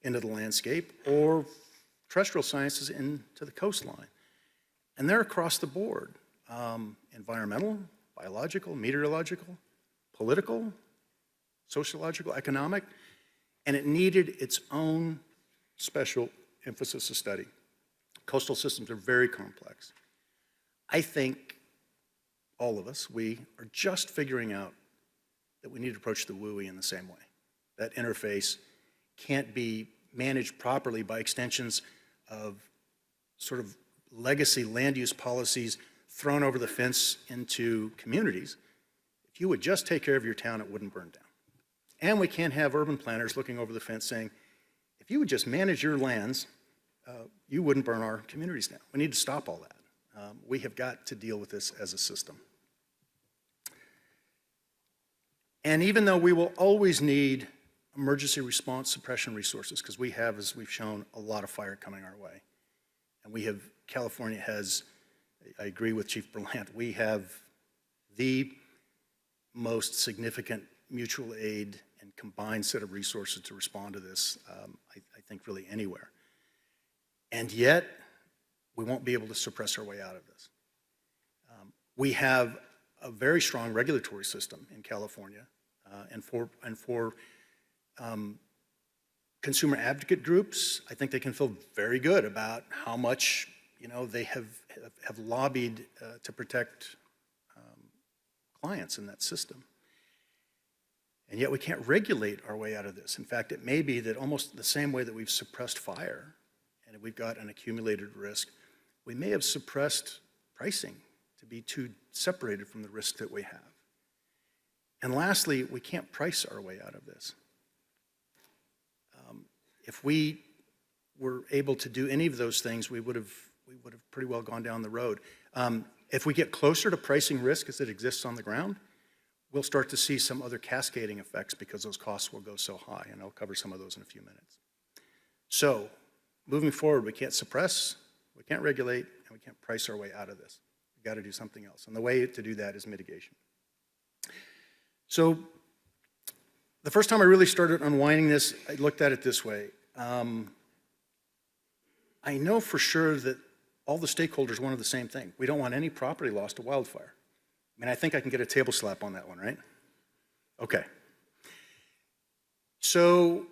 into the landscape or terrestrial sciences into the coastline. And they're across the board, environmental, biological, meteorological, political, sociological, economic, and it needed its own special emphasis of study. Coastal systems are very complex. I think all of us, we are just figuring out that we need to approach the WUI in the same way. That interface can't be managed properly by extensions of sort of legacy land use policies thrown over the fence into communities. If you would just take care of your town, it wouldn't burn down. And we can't have urban planners looking over the fence saying, if you would just manage your lands, you wouldn't burn our communities down. We need to stop all that. We have got to deal with this as a system. And even though we will always need emergency response suppression resources, because we have, as we've shown, a lot of fire coming our way. And California has, I agree with Chief Berlant, we have the most significant mutual aid and combined set of resources to respond to this, I think really anywhere. And yet, we won't be able to suppress our way out of this. We have a very strong regulatory system in California, and for consumer advocate groups, I think they can feel very good about how much they have lobbied to protect clients in that system. And yet we can't regulate our way out of this. In fact, it may be that almost the same way that we've suppressed fire, and we've got an accumulated risk, we may have suppressed pricing to be too separated from the risk that we have. And lastly, we can't price our way out of this. If we were able to do any of those things, we would have pretty well gone down the road. If we get closer to pricing risk as it exists on the ground, we'll start to see some other cascading effects because those costs will go so high, and I'll cover some of those in a few minutes. So, moving forward, we can't suppress, we can't regulate, and we can't price our way out of this. We've got to do something else, and the way to do that is mitigation. So, the first time I really started unwinding this, I looked at it this way. I know for sure that all the stakeholders wanted the same thing. We don't want any property loss to wildfire. I mean, I think I can get a table slap on that one, right? Okay. So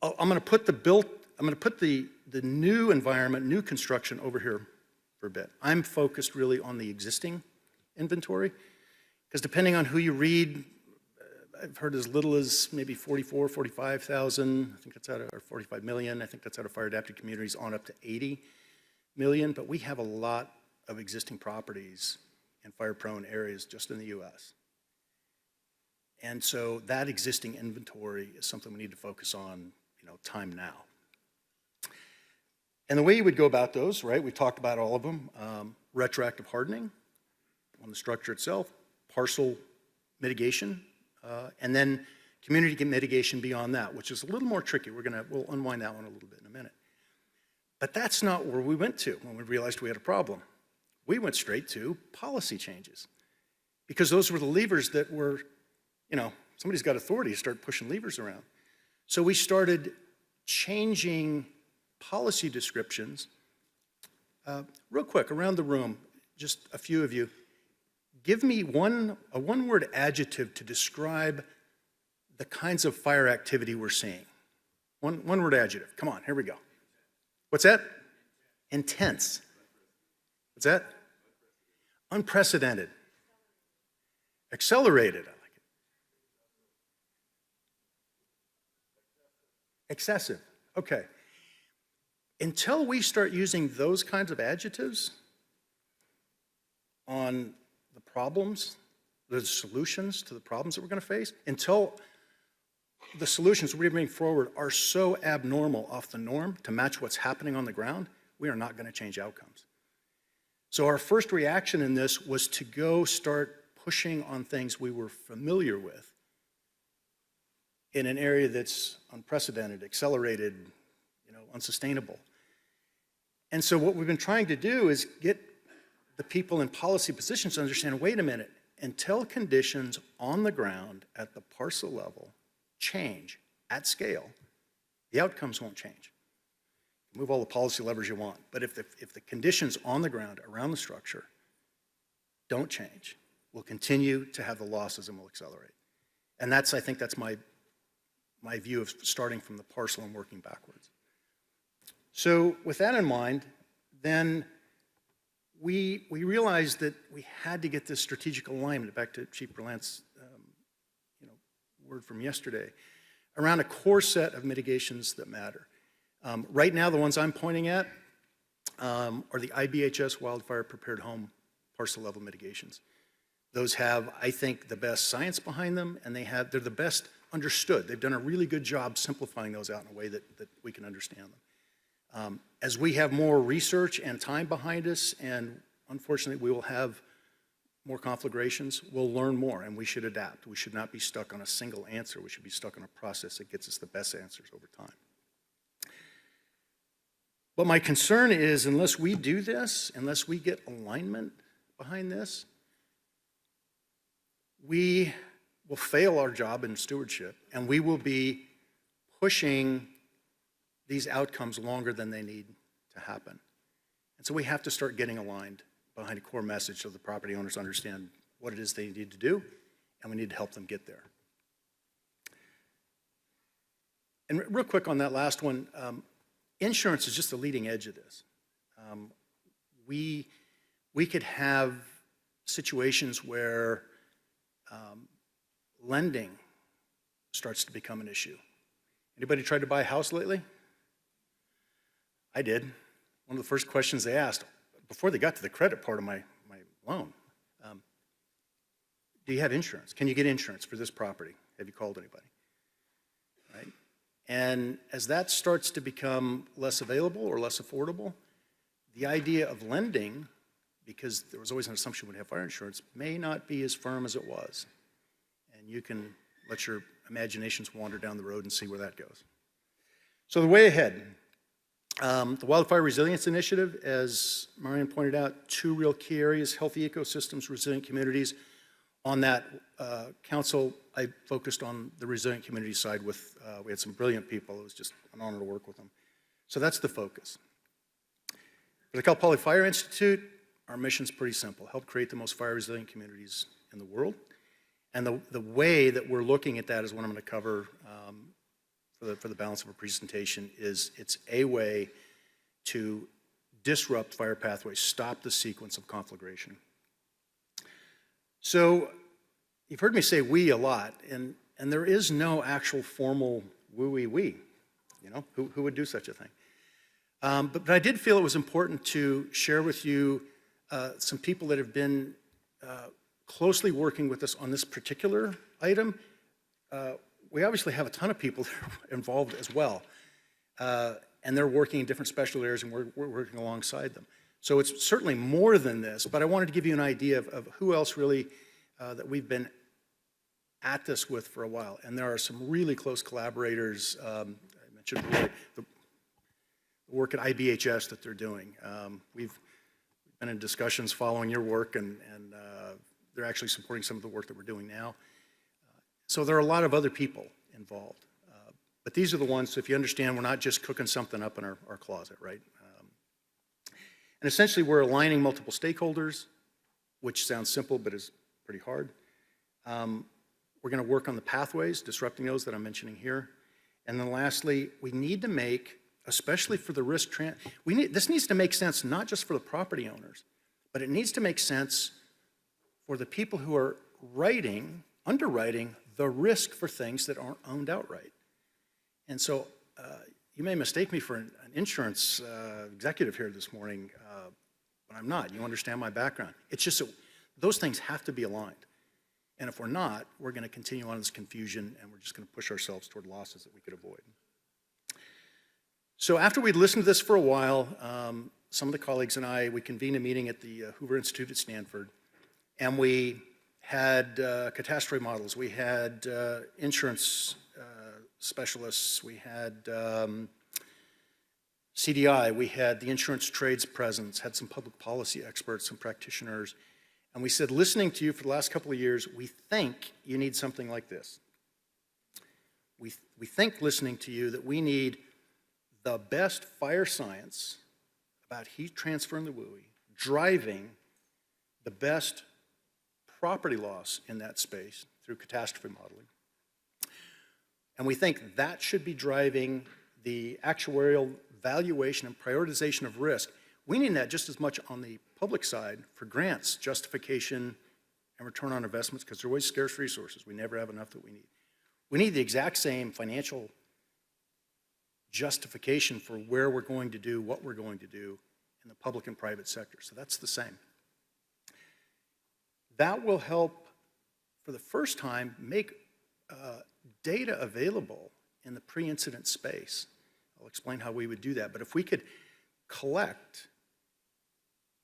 I'm going to put the new environment, new construction over here for a bit. I'm focused really on the existing inventory, because depending on who you read, I've heard as little as maybe 44, 45,000, I think that's out of, or 45 million, I think that's out of fire adapted communities, on up to 80 million, but we have a lot of existing properties in fire-prone areas just in the US. And so that existing inventory is something we need to focus on, time now. And the way you would go about those, right, we talked about all of them, retroactive hardening on the structure itself, parcel mitigation, and then community mitigation beyond that, which is a little more tricky. We'll unwind that one a little bit in a minute. But that's not where we went to when we realized we had a problem. We went straight to policy changes, because those were the levers that were, somebody's got authority to start pushing levers around. So we started changing policy descriptions. Real quick, around the room, just a few of you, give me a one-word adjective to describe the kinds of fire activity we're seeing. One-word adjective. Come on, here we go. What's that? Intense. What's that? Unprecedented. Accelerated. I like it. Excessive. Okay. Until we start using those kinds of adjectives on the problems, the solutions to the problems that we're going to face, until the solutions we bring forward are so abnormal off the norm to match what's happening on the ground, we are not going to change outcomes. So our first reaction in this was to go start pushing on things we were familiar with in an area that's unprecedented, accelerated, unsustainable. And so what we've been trying to do is get the people in policy positions to understand, wait a minute, until conditions on the ground at the parcel level change at scale, the outcomes won't change. Move all the policy levers you want, but if the conditions on the ground around the structure don't change, we'll continue to have the losses and we'll accelerate. And I think that's my view of starting from the parcel and working backwards. So with that in mind, then we realized that we had to get this strategic alignment, back to Chief Berlant's word from yesterday, around a core set of mitigations that matter. Right now, the ones I'm pointing at are the IBHS Wildfire Prepared Home parcel level mitigations. Those have, I think, the best science behind them, and they're the best understood. They've done a really good job simplifying those out in a way that we can understand them. As we have more research and time behind us, and unfortunately we will have more conflagrations, we'll learn more, and we should adapt. We should not be stuck on a single answer. We should be stuck on a process that gets us the best answers over time. But my concern is, unless we do this, unless we get alignment behind this, we will fail our job in stewardship, and we will be pushing these outcomes longer than they need to happen. And so we have to start getting aligned behind a core message so the property owners understand what it is they need to do, and we need to help them get there. And real quick on that last one, insurance is just the leading edge of this. We could have situations where lending starts to become an issue. Anybody tried to buy a house lately? I did. one of the first questions they asked, before they got to the credit part of my loan, do you have insurance? Can you get insurance for this property? Have you called anybody? Right? And as that starts to become less available or less affordable, the idea of lending, because there was always an assumption we'd have fire insurance, may not be as firm as it was. And you can let your imaginations wander down the road and see where that goes. So the way ahead, the Wildfire Resilience Initiative, as Marion pointed out, 2 real key areas: healthy ecosystems, resilient communities. On that council, I focused on the resilient community side with, we had some brilliant people. It was just an honor to work with them. So that's the focus. For the Cal Poly Fire Institute, our mission's pretty simple: help create the most fire resilient communities in the world. And the way that we're looking at that is what I'm going to cover for the balance of our presentation. Is it's a way to disrupt fire pathways, stop the sequence of conflagration. So you've heard me say we a lot, and there is no actual formal woo-wee-wee. You know, who would do such a thing? But I did feel it was important to share with you some people that have been closely working with us on this particular item. We obviously have a ton of people that are involved as well, and they're working in different special areas, and we're working alongside them. So it's certainly more than this, but I wanted to give you an idea of who else really that we've been at this with for a while. And there are some really close collaborators. I mentioned the work at IBHS that they're doing. We've been in discussions following your work, and they're actually supporting some of the work that we're doing now. So there are a lot of other people involved. But these are the ones, so if you understand, we're not just cooking something up in our closet, right? And essentially, we're aligning multiple stakeholders, which sounds simple, but is pretty hard. We're going to work on the pathways, disrupting those that I'm mentioning here. And then lastly, we need to make, especially for the risk, this needs to make sense not just for the property owners, but it needs to make sense for the people who are underwriting the risk for things that aren't owned outright. And so you may mistake me for an insurance executive here this morning, but I'm not. You understand my background. It's just that those things have to be aligned. And if we're not, we're going to continue on this confusion, and we're just going to push ourselves toward losses that we could avoid. So after we'd listened to this for a while, some of the colleagues and I, we convened a meeting at the Hoover Institute at Stanford, and we had catastrophe models. We had insurance specialists. We had CDI. We had the insurance trades presence, had some public policy experts, some practitioners. And we said, listening to you for the last couple of years, we think you need something like this. We think, listening to you, that we need the best fire science about heat transfer in the WUI, driving the best property loss in that space through catastrophe modeling. And we think that should be driving the actuarial valuation and prioritization of risk. We need that just as much on the public side for grants, justification, and return on investments, because they're always scarce resources. We never have enough that we need. We need the exact same financial justification for where we're going to do what we're going to do in the public and private sector. So that's the same. That will help, for the first time, make data available in the pre-incident space. I'll explain how we would do that. But if we could collect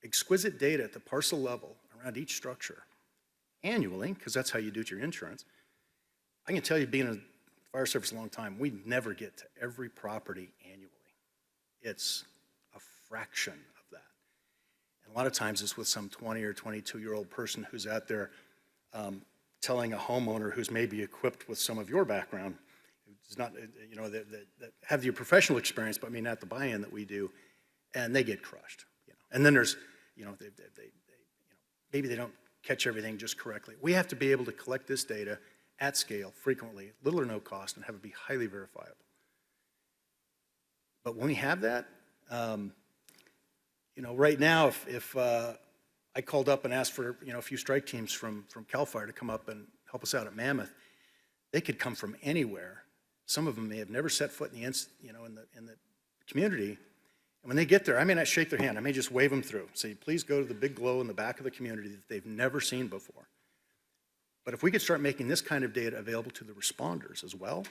exquisite data at the parcel level around each structure annually, because that's how you do it your insurance, I can tell you, being in the fire service a long time, we never get to every property annually. It's a fraction of that. And a lot of times it's with some 20 or 22-year-old person who's out there telling a homeowner who's maybe equipped with some of your background, who's not, you know, that have your professional experience, but may not the buy-in that we do, and they get crushed. You know. And then there's, you know, maybe they don't catch everything just correctly. We have to be able to collect this data at scale, frequently, little or no cost, and have it be highly verifiable. But when we have that, you know, right now, if I called up and asked for, you know, a few strike teams from CAL FIRE to come up and help us out at Mammoth, they could come from anywhere. Some of them may have never set foot in the, you know, in the community, And when they get there, I may not shake their hand. I may just wave them through. Say, please go to the big glow in the back of the community that they've never seen before. But if we could start making this kind of data available to the responders as well,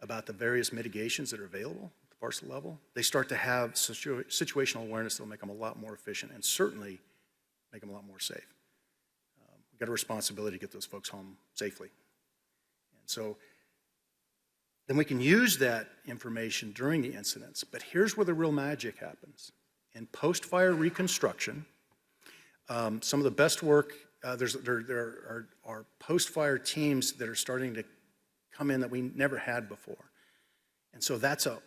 about the various mitigations that are available at the parcel level, they start to have situational awareness that will make them a lot more efficient and certainly make them a lot more safe. We've got a responsibility to get those folks home safely. And so then we can use that information during the incidents. But here's where the real magic happens. In post-fire reconstruction, some of the best work, there are post-fire teams that are starting to come in that we never had before. And so that's a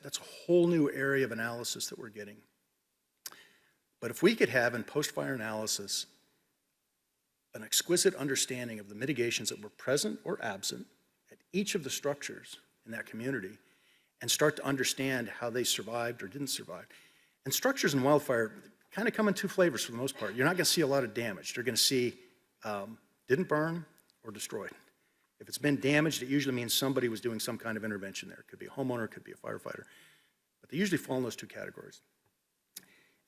whole new area of analysis that we're getting. But if we could have in post-fire analysis an exquisite understanding of the mitigations that were present or absent at each of the structures in that community and start to understand how they survived or didn't survive. And structures in wildfire kind of come in two flavors for the most part. You're not going to see a lot of damage. You're going to see didn't burn or destroyed. If it's been damaged, it usually means somebody was doing some kind of intervention there. It could be a homeowner, it could be a firefighter. But they usually fall in those two categories.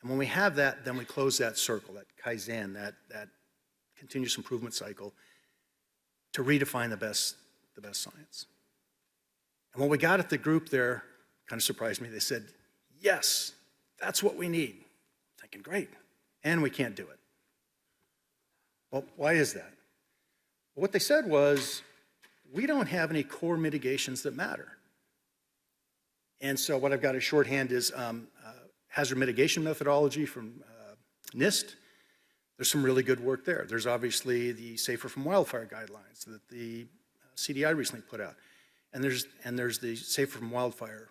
And when we have that, then we close that circle, that Kaizen, that continuous improvement cycle to redefine the best science. And when we got at the group there, kind of surprised me. They said, yes, that's what we need. I'm thinking, great. And we can't do it. Well, why is that? Well, what they said was, we don't have any core mitigations that matter. And so what I've got as shorthand is hazard mitigation methodology from NIST. There's some really good work there. There's obviously the Safer from Wildfire guidelines that the CDI recently put out. And there's the Safer from Wildfire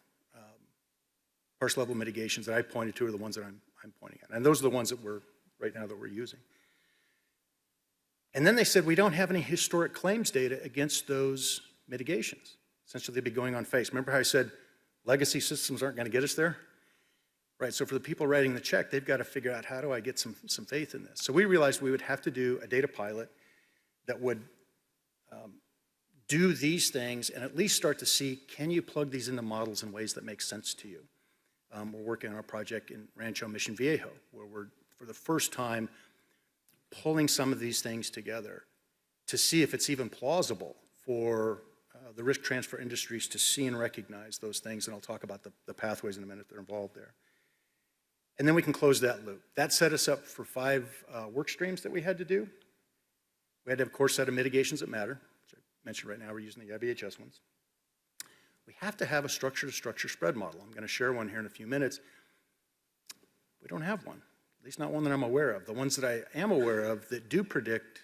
parcel level mitigations that I pointed to are the ones that I'm pointing at. And those are the ones that right now we're using. And then they said we don't have any historic claims data against those mitigations. Essentially, they'd be going on face. Remember how I said legacy systems aren't going to get us there? Right, so for the people writing the check, they've got to figure out how do I get some faith in this. So we realized we would have to do a data pilot that would do these things and at least start to see, can you plug these into models in ways that make sense to you? We're working on a project in Rancho Mission Viejo, where we're, for the first time, pulling some of these things together to see if it's even plausible for the risk transfer industries to see and recognize those things, and I'll talk about the pathways in a minute that are involved there. And then we can close that loop. That set us up for 5 work streams that we had to do. We had to have a core set of mitigations that matter, which I mentioned right now, we're using the IBHS ones. We have to have a structure-to-structure spread model. I'm going to share one here in a few minutes. We don't have one, at least not one that I'm aware of. The ones that I am aware of that do predict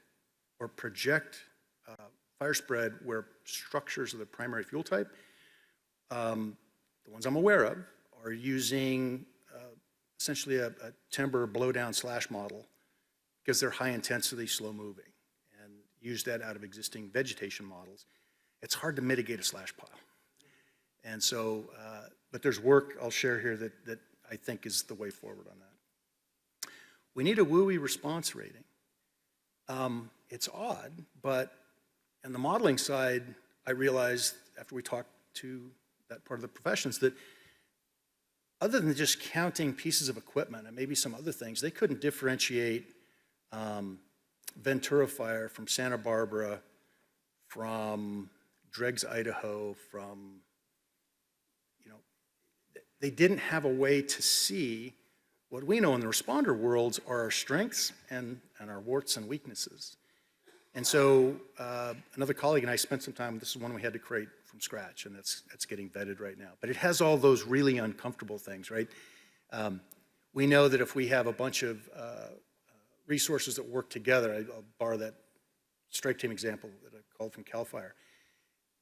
or project fire spread where structures are the primary fuel type, the ones I'm aware of are using essentially a timber blowdown slash model because they're high intensity, slow moving, and use that out of existing vegetation models. It's hard to mitigate a slash pile. And so, but there's work I'll share here that I think is the way forward on that. We need a WUI response rating. It's odd, but on the modeling side, I realized after we talked to that part of the professions that other than just counting pieces of equipment and maybe some other things, they couldn't differentiate Ventura fire from Santa Barbara, from Dreggs, Idaho, from, they didn't have a way to see what we know in the responder worlds are our strengths and our warts and weaknesses. And so another colleague and I spent some time, this is one we had to create from scratch, and that's getting vetted right now. But it has all those really uncomfortable things, right? We know that if we have a bunch of resources that work together, I'll borrow that strike team example that I called from CAL FIRE.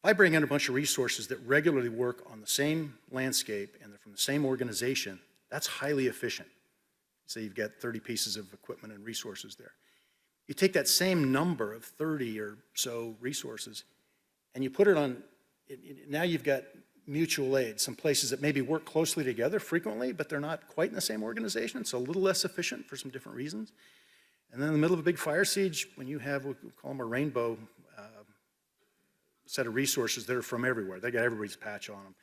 If I bring in a bunch of resources that regularly work on the same landscape and they're from the same organization, that's highly efficient. So you've got 30 pieces of equipment and resources there. You take that same number of 30 or so resources and you put it on, now you've got mutual aid, some places that maybe work closely together frequently, but they're not quite in the same organization. It's a little less efficient for some different reasons. And then in the middle of a big fire siege, when you have what we call them a rainbow set of resources that are from everywhere, they got everybody's patch on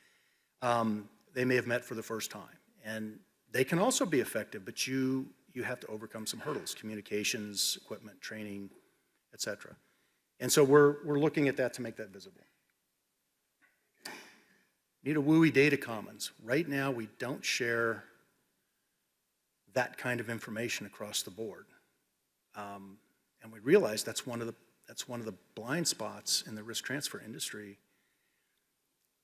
them. They may have met for the first time. And They can also be effective, but you have to overcome some hurdles, communications, equipment, training, et cetera. And so we're looking at that to make that visible. Need a WUI data commons. Right now, we don't share that kind of information across the board. And we realize that's one of the blind spots in the risk transfer industry,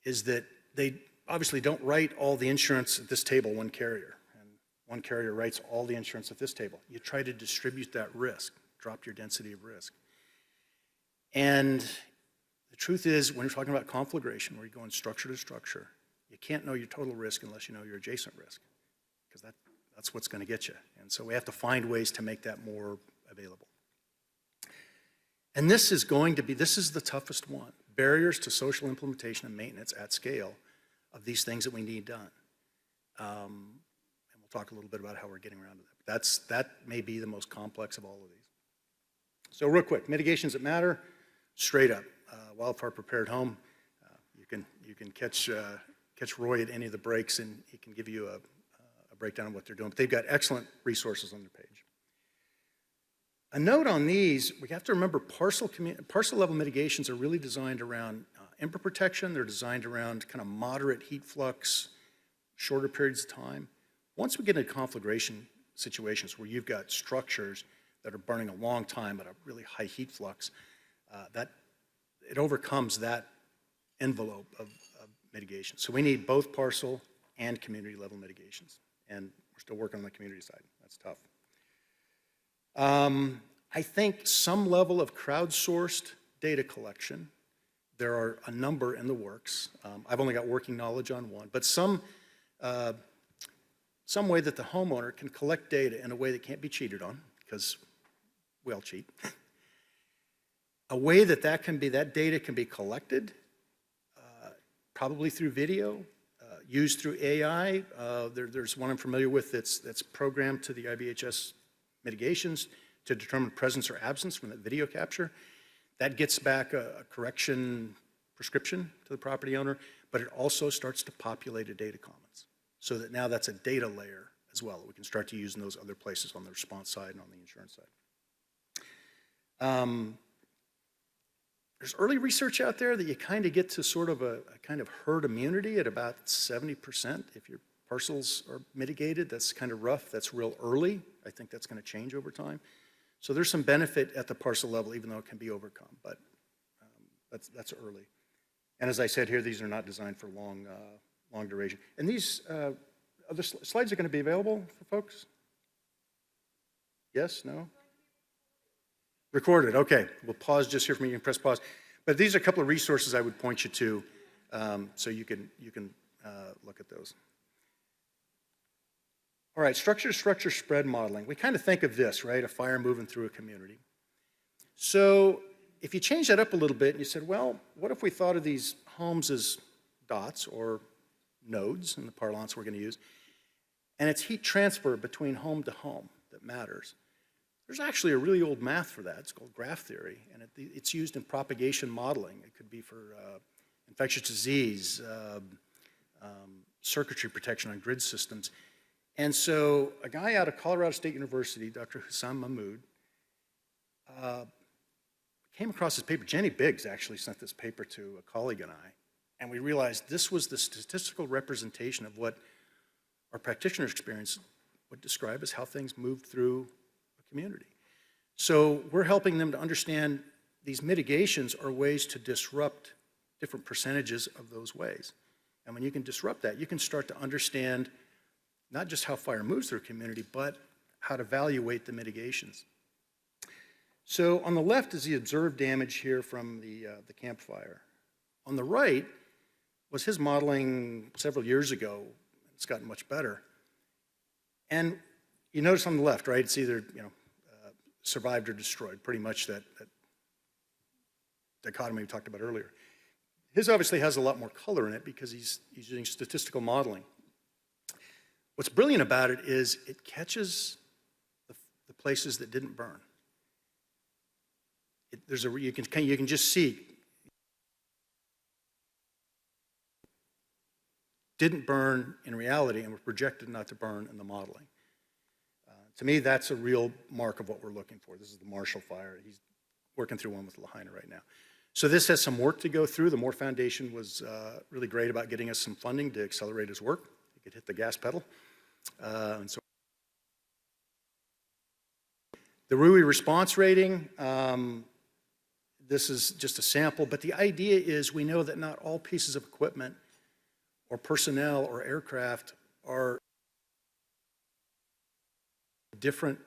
is that they obviously don't write all the insurance at this table, one carrier, and one carrier writes all the insurance at this table. You try to distribute that risk, drop your density of risk. And the truth is, when you're talking about conflagration, where you're going structure to structure, you can't know your total risk unless you know your adjacent risk, because that's what's going to get you. And so we have to find ways to make that more available. And this is the toughest one. Barriers to social implementation and maintenance at scale of these things that we need done. And we'll talk a little bit about how we're getting around to that. That may be the most complex of all of these. So real quick, mitigations that matter, straight up. Wildfire prepared home. You can catch Roy at any of the breaks, and he can give you a breakdown of what they're doing. But they've got excellent resources on their page. A note on these, we have to remember parcel level mitigations are really designed around IMPR protection. They're designed around kind of moderate heat flux, shorter periods of time. Once we get into conflagration situations where you've got structures that are burning a long time at a really high heat flux, it overcomes that envelope of mitigation. So we need both parcel and community level mitigations. And we're still working on the community side. That's tough. I think some level of crowdsourced data collection. There are a number in the works. I've only got working knowledge on one, but some way that the homeowner can collect data in a way that can't be cheated on, because we all cheat. A way that that data can be collected, probably through video, used through AI. There's one I'm familiar with that's programmed to the IBHS mitigations to determine presence or absence from that video capture. That gets back a correction prescription to the property owner, but it also starts to populate a data commons, so that now that's a data layer as well that we can start to use in those other places on the response side and on the insurance side. There's early research out there that you kind of get to sort of a kind of herd immunity at about 70% if your parcels are mitigated. That's kind of rough. That's real early. I think that's going to change over time. So there's some benefit at the parcel level, even though it can be overcome, but that's early. And as I said here, these are not designed for long duration. And these other slides are going to be available for folks? Yes? No? Recorded. Okay. We'll pause just here for me. You can press pause. But these are a couple of resources I would point you to, so you can look at those. All right, structure-to-structure spread modeling. We kind of think of this, right? A fire moving through a community. So if you change that up a little bit and you said, well, what if we thought of these homes as dots or nodes in the parlance we're going to use, and it's heat transfer between home to home that matters. There's actually a really old math for that. It's called graph theory, and it's used in propagation modeling. It could be for infectious disease, circuitry protection on grid systems. And so a guy out of Colorado State University, Dr. Hussam Mahmood, came across this paper. Jenny Biggs actually sent this paper to a colleague and I, and we realized this was the statistical representation of what our practitioners' experience would describe as how things moved through a community. So we're helping them to understand these mitigations are ways to disrupt different percentages of those ways. And when you can disrupt that, you can start to understand not just how fire moves through a community, but how to evaluate the mitigations. So on the left is the observed damage here from the campfire. On the right was his modeling several years ago. It's gotten much better. And you notice on the left, right, it's either survived or destroyed, pretty much that dichotomy we talked about earlier. His obviously has a lot more color in it because he's using statistical modeling. What's brilliant about it is it catches the places that didn't burn. You can just see didn't burn in reality and were projected not to burn in the modeling. To me, that's a real mark of what we're looking for. This is the Marshall Fire. He's working through one with Lahaina right now. So this has some work to go through. The Moore Foundation was really great about getting us some funding to accelerate his work. He could hit the gas pedal. And so the RUI response rating, this is just a sample, but the idea is we know that not all pieces of equipment or personnel or aircraft are different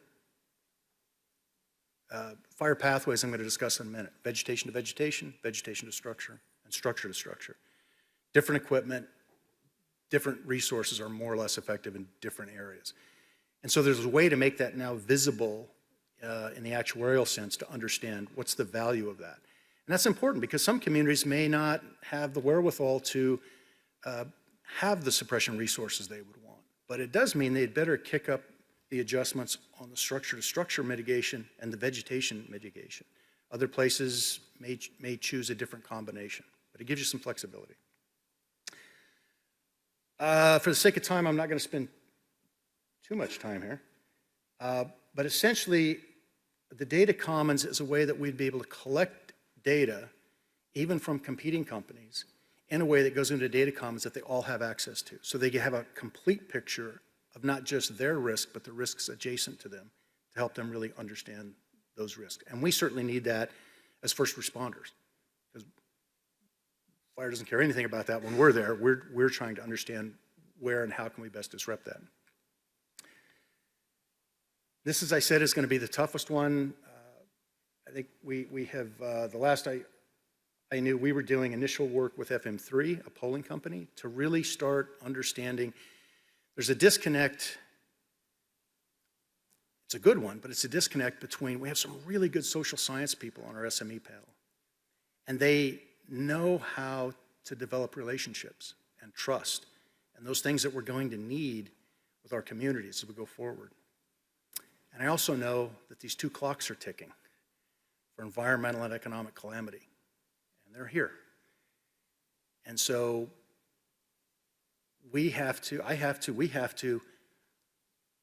fire pathways I'm going to discuss in a minute. Vegetation to vegetation, vegetation to structure, and structure to structure. Different equipment, different resources are more or less effective in different areas. And so there's a way to make that now visible in the actuarial sense to understand what's the value of that. And that's important because some communities may not have the wherewithal to have the suppression resources they would want. But it does mean they'd better kick up the adjustments on the structure to structure mitigation and the vegetation mitigation. Other places may choose a different combination, but it gives you some flexibility. For the sake of time, I'm not going to spend too much time here. But essentially, the data commons is a way that we'd be able to collect data, even from competing companies, in a way that goes into data commons that they all have access to. So they have a complete picture of not just their risk, but the risks adjacent to them to help them really understand those risks. And we certainly need that as first responders, because fire doesn't care anything about that when we're there. We're trying to understand where and how can we best disrupt that. This, as I said, is going to be the toughest one. I think we have, the last I knew, we were doing initial work with FM3, a polling company, to really start understanding. There's a disconnect. It's a good one, but it's a disconnect between, we have some really good social science people on our SME panel, and they know how to develop relationships and trust, and those things that we're going to need with our communities as we go forward. And I also know that these two clocks are ticking for environmental and economic calamity, and they're here. And so we have to,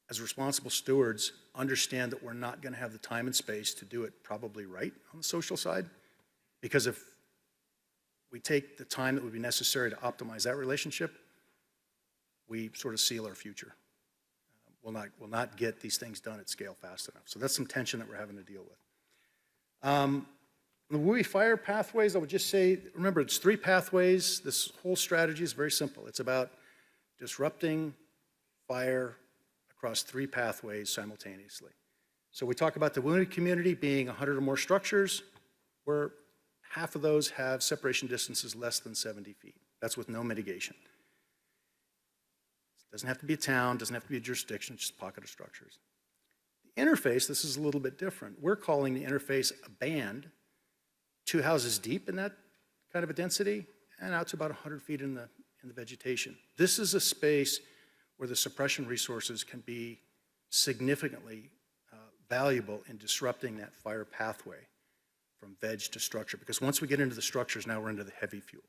as responsible stewards, understand that we're not going to have the time and space to do it probably right on the social side, because if we take the time that would be necessary to optimize that relationship, we sort of seal our future. We'll not get these things done at scale fast enough. So that's some tension that we're having to deal with. The WUI fire pathways, I would just say, remember, it's 3 pathways. This whole strategy is very simple. It's about disrupting fire across 3 pathways simultaneously. So we talk about the wounded community being 100 or more structures, where half of those have separation distances less than 70 feet. That's with no mitigation. It doesn't have to be a town, doesn't have to be a jurisdiction, it's just a pocket of structures. The interface, this is a little bit different. We're calling the interface a band, 2 houses deep in that kind of a density, and out to about 100 feet in the vegetation. This is a space where the suppression resources can be significantly valuable in disrupting that fire pathway from veg to structure, because once we get into the structures, now we're into the heavy fuels.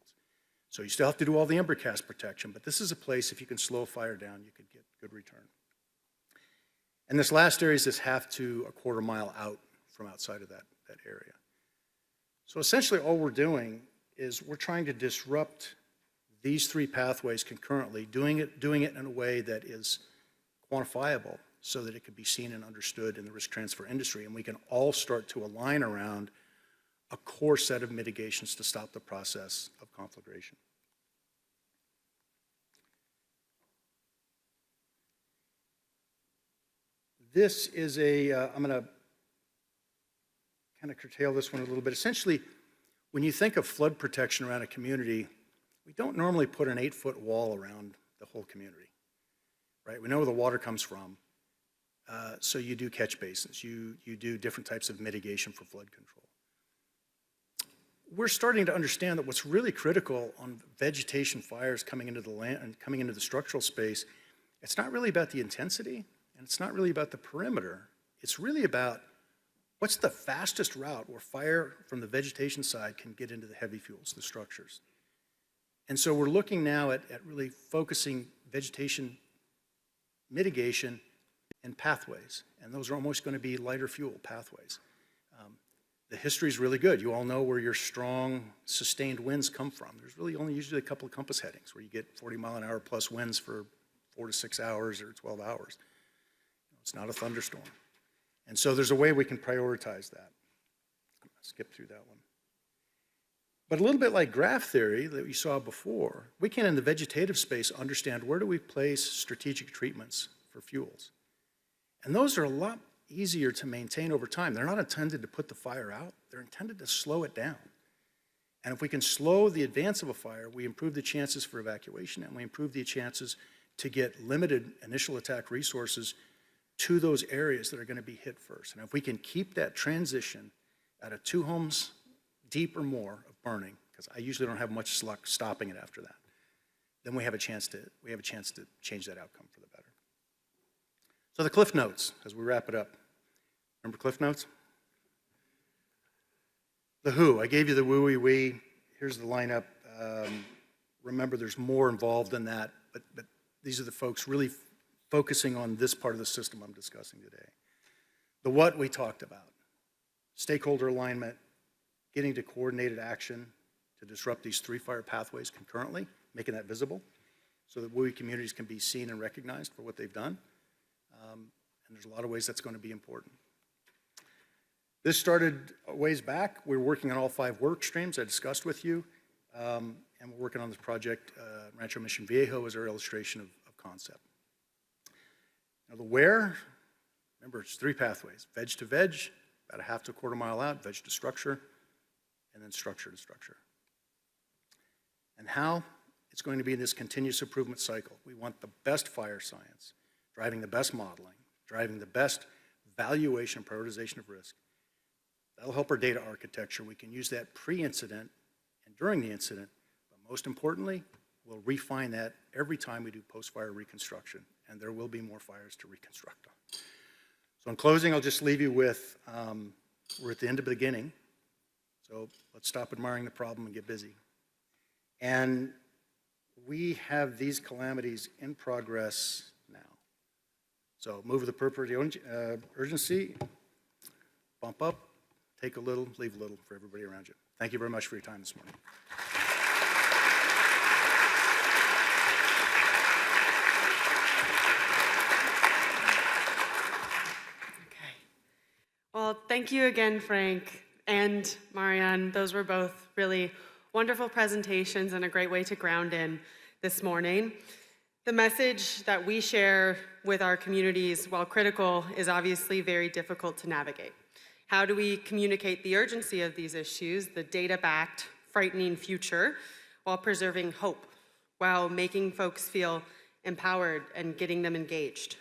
So you still have to do all the embercast protection, but this is a place, if you can slow fire down, you could get good return. And this last area is this half to a quarter mile out from outside of that area. So essentially all we're doing is we're trying to disrupt these 3 pathways concurrently, doing it in a way that is quantifiable so that it could be seen and understood in the risk transfer industry, and we can all start to align around a core set of mitigations to stop the process of conflagration. This is I'm going to kind of curtail this one a little bit. Essentially, when you think of flood protection around a community, we don't normally put an 8-foot wall around the whole community, right? We know where the water comes from, so you do catch basins. You do different types of mitigation for flood control. We're starting to understand that what's really critical on vegetation fires coming into the land and coming into the structural space, it's not really about the intensity, and it's not really about the perimeter. It's really about what's the fastest route where fire from the vegetation side can get into the heavy fuels, the structures. And so we're looking now at really focusing vegetation mitigation and pathways. And those are almost going to be lighter fuel pathways. The history is really good. You all know where your strong, sustained winds come from. There's really only usually a couple of compass headings where you get 40-mile-an-hour plus winds for 4 to 6 hours or 12 hours. It's not a thunderstorm. And so there's a way we can prioritize that. I'm going to skip through that one. But a little bit like graph theory that we saw before, we can, in the vegetative space, understand where do we place strategic treatments for fuels. And those are a lot easier to maintain over time. They're not intended to put the fire out. They're intended to slow it down. And if we can slow the advance of a fire, we improve the chances for evacuation, and we improve the chances to get limited initial attack resources to those areas that are going to be hit first. And if we can keep that transition at a 2 homes deep or more of burning, because I usually don't have much luck stopping it after that, then we have a chance to change that outcome for the better. So the Cliff Notes, as we wrap it up. Remember Cliff Notes? The who, I gave you the woo-wee-wee. Here's the lineup. Remember, there's more involved than that, but these are the folks really focusing on this part of the system I'm discussing today. The what we talked about, stakeholder alignment, getting to coordinated action to disrupt these 3 fire pathways concurrently, making that visible so that WUI communities can be seen and recognized for what they've done. And there's a lot of ways that's going to be important. This started a ways back. We were working on all 5 work streams I discussed with you, and we're working on this project. Rancho Mission Viejo is our illustration of concept. Now the where, remember it's 3 pathways, veg to veg, about a half to a quarter mile out, veg to structure, and then structure to structure. And how? It's going to be this continuous improvement cycle. We want the best fire science, driving the best modeling, driving the best valuation and prioritization of risk. That'll help our data architecture. We can use that pre-incident and during the incident, but most importantly, we'll refine that every time we do post-fire reconstruction, and there will be more fires to reconstruct on. So in closing, I'll just leave you with, we're at the end of the beginning, so let's stop admiring the problem and get busy. And we have these calamities in progress now. So move with appropriate urgency, bump up, take a little, leave a little for everybody around you. Thank you very much for your time this morning. Okay. Well, thank you again, Frank and Marion. Those were both really wonderful presentations and a great way to ground in this morning. The message that we share with our communities, while critical, is obviously very difficult to navigate. How do we communicate the urgency of these issues, the data-backed, frightening future, while preserving hope, while making folks feel empowered and getting them engaged?